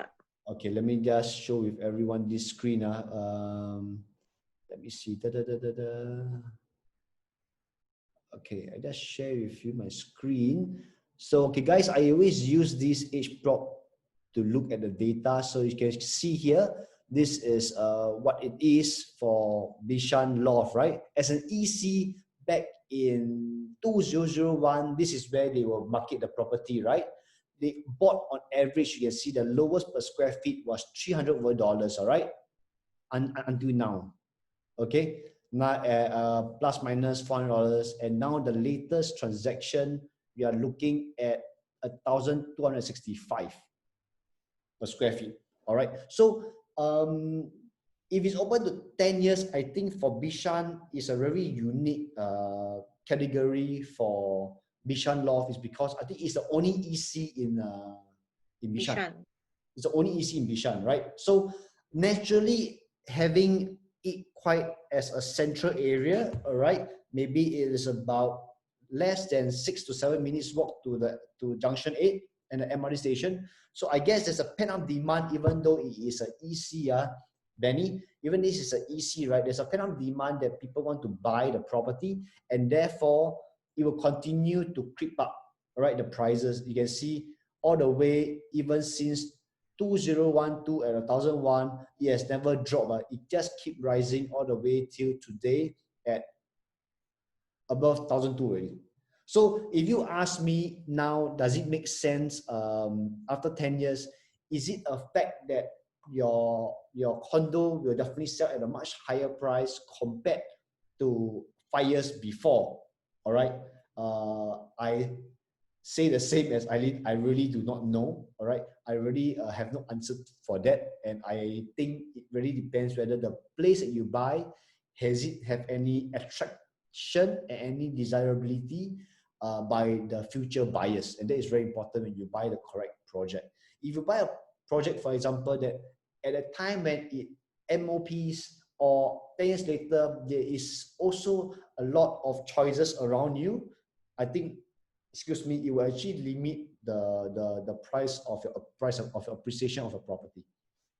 S1: Okay, let me just show with everyone this screen. Let me see. Okay, I just share with you my screen. So, okay, guys, I always use this HProp to look at the data. So you can see here, this is what it is for Bishan Loft, right? As an EC back in 2001, this is where they will market the property, right? They bought on average, you can see the lowest per square feet was $300, all right? Until now, okay? Now plus minus $400, and now the latest transaction, we are looking at 1,265 per square feet, all right? So if it's open to 10 years, I think for Bishan is a very unique category for Bishan Loft, is because I think it's the only EC in Bishan. It's the only EC in Bishan, right? So naturally, having it quite as a central area, all right, maybe it is about less than 6 to 7 minutes walk to Junction 8 and the MRT station. So I guess there's a pent-up demand, even though it is an EC, Benny, even this is an EC, right? There's a pent-up demand that people want to buy the property, and therefore it will continue to creep up, all right, the prices. You can see all the way, even since 2012 and 1001, it has never dropped. It just keep rising all the way till today at above 1,200 already. So if you ask me now, does it make sense after 10 years? Is it a fact that your condo will definitely sell at a much higher price compared to 5 years before? All right. I say the same as Eleen. I really do not know. All right. I really have no answer for that. And I think it really depends whether the place that you buy, has it have any attraction and any desirability by the future buyers. And that is very important when you buy the correct project. If you buy a project, for example, that at a time when it MOPs or 10 years later, there is also a lot of choices around you, I think, excuse me, it will actually limit the price of your appreciation of a property.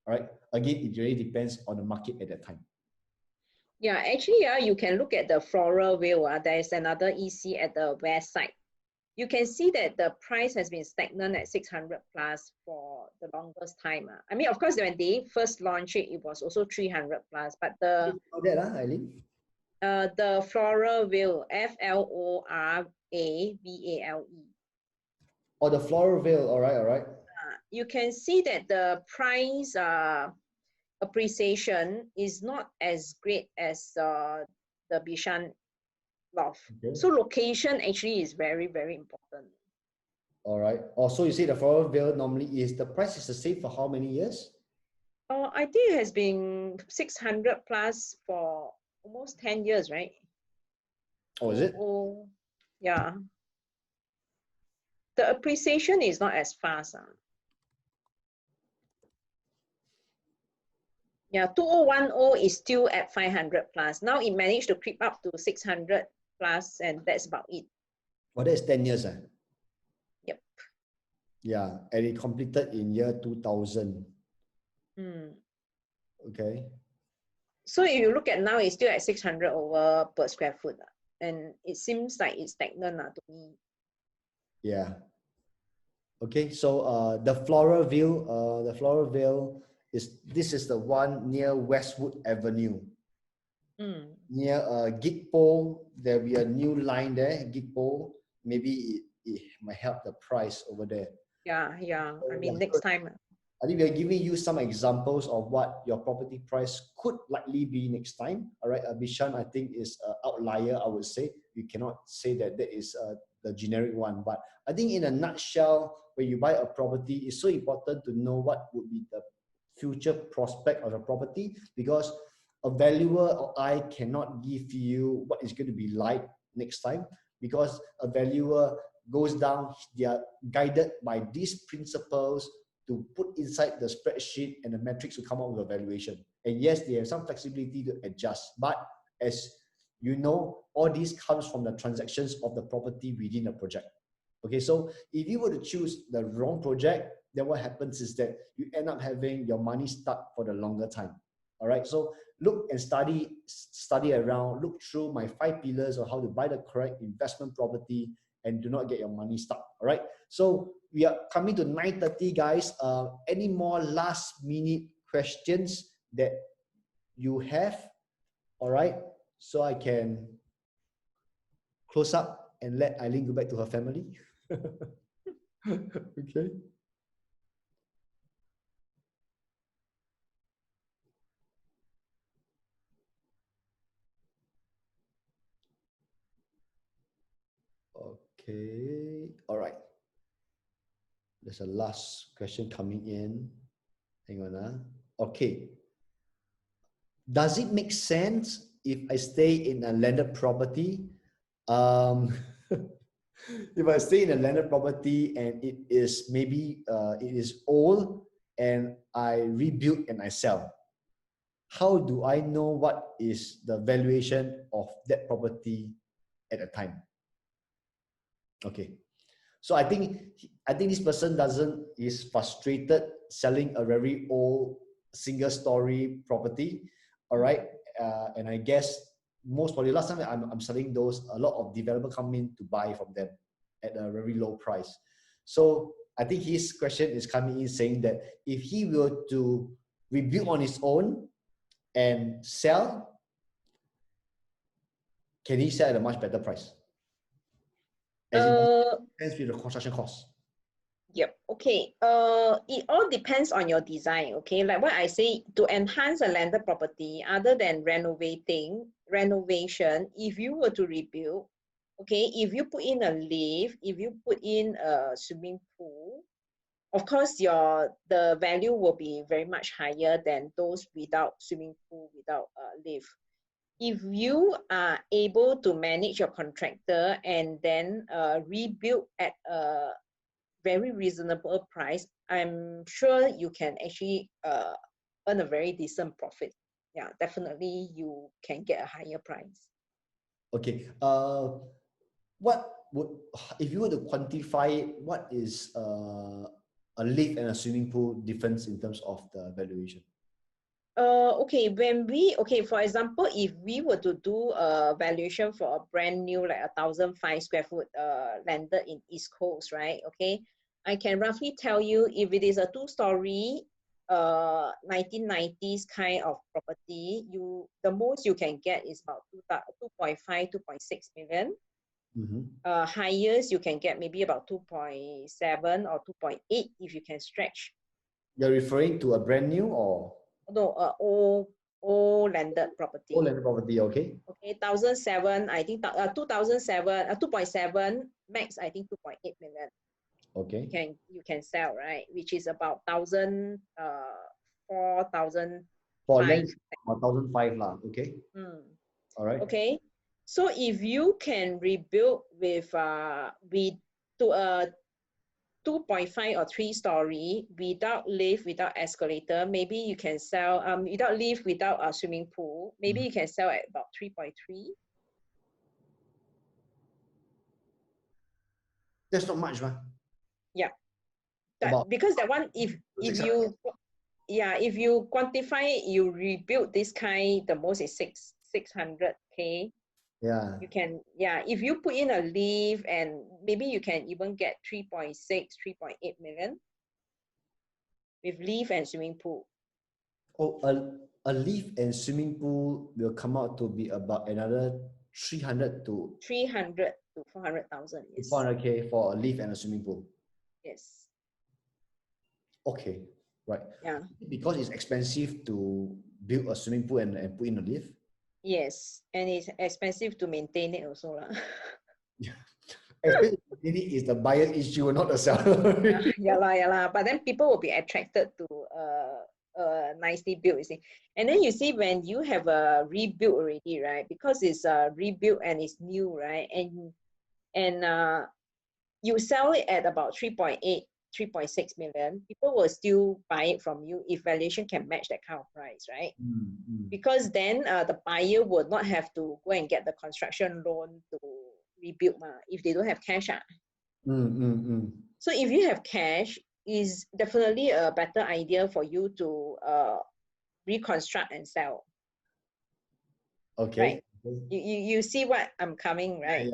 S1: All right. Again, it really depends on the market at that time.
S2: Yeah, actually, you can look at the floral view. There is another EC at the west side. You can see that the price has been stagnant at 600 plus for the longest time. I mean, of course, when they first launched it, it was also 300 plus. But the the floral view, FLORAVALE.
S1: Oh, the floral veil. All right, all right.
S2: You can see that the price appreciation is not as great as the Bishan Loft. Okay. So location actually is very, very important.
S1: All right. Also, you see the floral veil normally is, the price is the same for how many years?
S2: I think it has been 600 plus for almost 10 years, right?
S1: Oh, is it?
S2: Oh, yeah. The appreciation is not as fast. Yeah, 2010 is still at 500 plus. Now it managed to creep up to 600 plus, and that's about it.
S1: Well, that's 10 years.
S2: Yep.
S1: Yeah, and it completed in year 2000. Okay.
S2: So if you look at now, it's still at 600 over per square foot. And it seems like it's stagnant to me.
S1: Yeah. Okay, so the Floral Vale this is the one near Westwood Avenue. Near Gigpo, there'll be a new line there, Gigpo. Maybe it might help the price over there.
S2: Yeah.
S1: So,
S2: I mean, next time.
S1: I think we are giving you some examples of what your property price could likely be next time. All right, Bishan, I think is an outlier, I would say. You cannot say that that is the generic one. But I think in a nutshell, when you buy a property, it's so important to know what would be the future prospect of the property, because a valuer or I cannot give you what it's going to be like next time, because a valuer goes down, they are guided by these principles to put inside the spreadsheet, and the metrics will come out with a valuation. And yes, they have some flexibility to adjust, but as you know, all this comes from the transactions of the property within the project. Okay, so if you were to choose the wrong project, then what happens is that you end up having your money stuck for the longer time. All right, so look and study around, look through my 5 pillars of how to buy the correct investment property and do not get your money stuck. All right, so we are coming to 9:30, guys. Any more last minute questions that you have? All right, so I can close up and let Eleen go back to her family. Okay. Okay. All right. There's a last question coming in. Hang on. Okay. Does it make sense if I stay in a landed property? If I stay in a landed property and it is maybe it is old and I rebuild and I sell, how do I know what is the valuation of that property at the time? Okay, so I think this person is frustrated selling a very old single story property. All right, and I guess most probably last time I'm selling those, a lot of developer come in to buy from them at a very low price. So I think his question is coming in saying that if he were to rebuild on his own and sell, can he sell at a much better price? As it depends with the construction cost.
S2: Yep. Okay. It all depends on your design. Okay. Like what I say, to enhance a landed property, other than renovation, if you were to rebuild, okay, if you put in a lift, if you put in a swimming pool, of course, the value will be very much higher than those without swimming pool, without a lift. If you are able to manage your contractor and then rebuild at a very reasonable price, I'm sure you can actually earn a very decent profit. Yeah, definitely you can get a higher price.
S1: Okay. What would, if you were to quantify, what is a lift and a swimming pool difference in terms of the valuation?
S2: Okay, for example, if we were to do a valuation for a brand new, like 1,005 square foot landed in East Coast, right? Okay, I can roughly tell you if it is a 2-story 1990s kind of property, the most you can get is about 2.5, 2.6 million. Highest you can get maybe about 2.7 or 2.8 if you can stretch.
S1: You're referring to a brand new or?
S2: No, old landed property.
S1: Old landed property, okay.
S2: Okay, 2007, I think 2007, 2.7, max I think 2.8 million.
S1: Okay.
S2: You can sell, right? Which is about 4,000.
S1: For length, 1,005 lah, okay. All right.
S2: Okay, so if you can rebuild with to a 2.5 or 3-story without lift, without escalator, maybe you can sell without lift, without a swimming pool, maybe you can sell at about 3.3.
S1: That's not much, man.
S2: Yeah. Because that one, if you quantify it, you rebuild this kind, the most is 600K.
S1: Yeah.
S2: You can, if you put in a lift, and maybe you can even get 3.6, 3.8 million with lift and swimming pool.
S1: Oh, a lift and swimming pool will come out to be about another 300 to
S2: 400,000. Yes.
S1: 400K for a lift and a swimming pool.
S2: Yes.
S1: Okay, right.
S2: Yeah.
S1: Because it's expensive to build a swimming pool and put in a lift.
S2: Yes, and it's expensive to maintain it also lah.
S1: Expensive to maintain it is the buyer issue, not the seller.
S2: Yeah. But then people will be attracted to nicely built, you see. And then you see when you have a rebuilt already, right? Because it's rebuilt and it's new, right? And you sell it at about 3.8, 3.6 million, people will still buy it from you if valuation can match that kind of price, right? Because then the buyer would not have to go and get the construction loan to rebuild if they don't have cash. So if you have cash, is definitely a better idea for you to reconstruct and sell.
S1: Okay.
S2: Right? You see what I'm coming, right?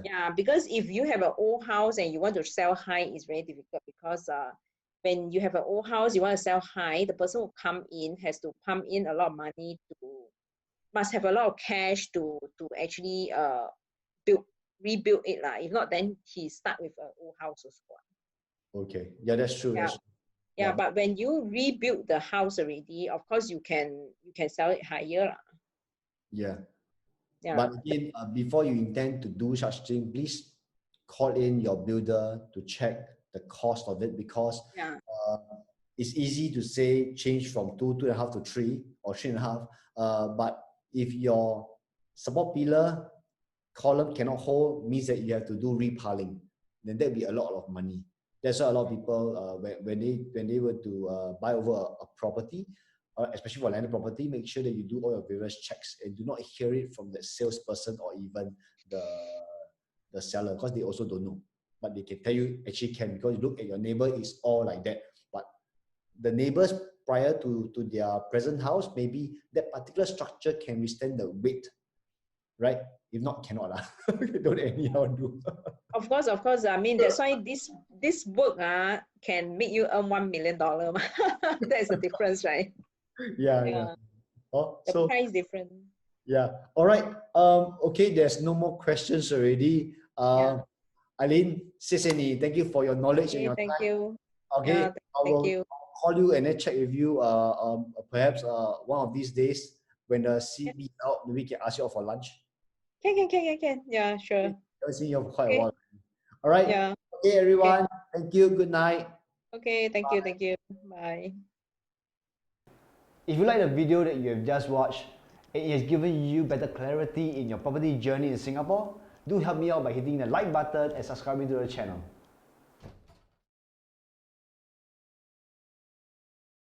S2: Yeah, because if you have an old house and you want to sell high, it's very difficult, because when you have an old house, you want to sell high, the person who come in has to pump in a lot of money, must have a lot of cash to actually rebuild it lah. If not, then he start with an old house as well.
S1: Okay, yeah, that's true.
S2: Yeah.
S1: That's true.
S2: Yeah, but when you rebuild the house already, of course you can sell it higher lah.
S1: Yeah.
S2: Yeah.
S1: But again, before you intend to do such thing, please call in your builder to check the cost of it, because it's easy to say change from 2.5 to 3 or 3.5. But if your support pillar column cannot hold, means that you have to do repiling, then that'd be a lot of money. That's why a lot of people, when they were to buy over a property, especially for landed property, make sure that you do all your various checks and do not hear it from the salesperson or even the seller, because they also don't know. But they can tell you actually can, because you look at your neighbor, it's all like that. But the neighbors prior to their present house, maybe that particular structure can withstand the weight, right? If not, cannot lah. Don't anyhow do.
S2: Of course. I mean, that's why this book can make you earn $1 million. That's the difference, right?
S1: Yeah. Oh,
S2: the price different.
S1: Yeah. All right. Okay. There's no more questions already. Eleen, 谢谢你. Thank you for your knowledge and your time.
S2: Thank you.
S1: Okay.
S2: Thank you.
S1: I'll call you and then check with you. Perhaps one of these days when the CB out, maybe we can ask you out for lunch.
S2: Can. Yeah, sure.
S1: I haven't seen you for quite a while. All right.
S2: Yeah.
S1: Okay, everyone. Thank you. Good night.
S2: Okay. Thank you. Bye.
S1: If you like the video that you have just watched, it has given you better clarity in your property journey in Singapore, do help me out by hitting the like button and subscribing to the channel.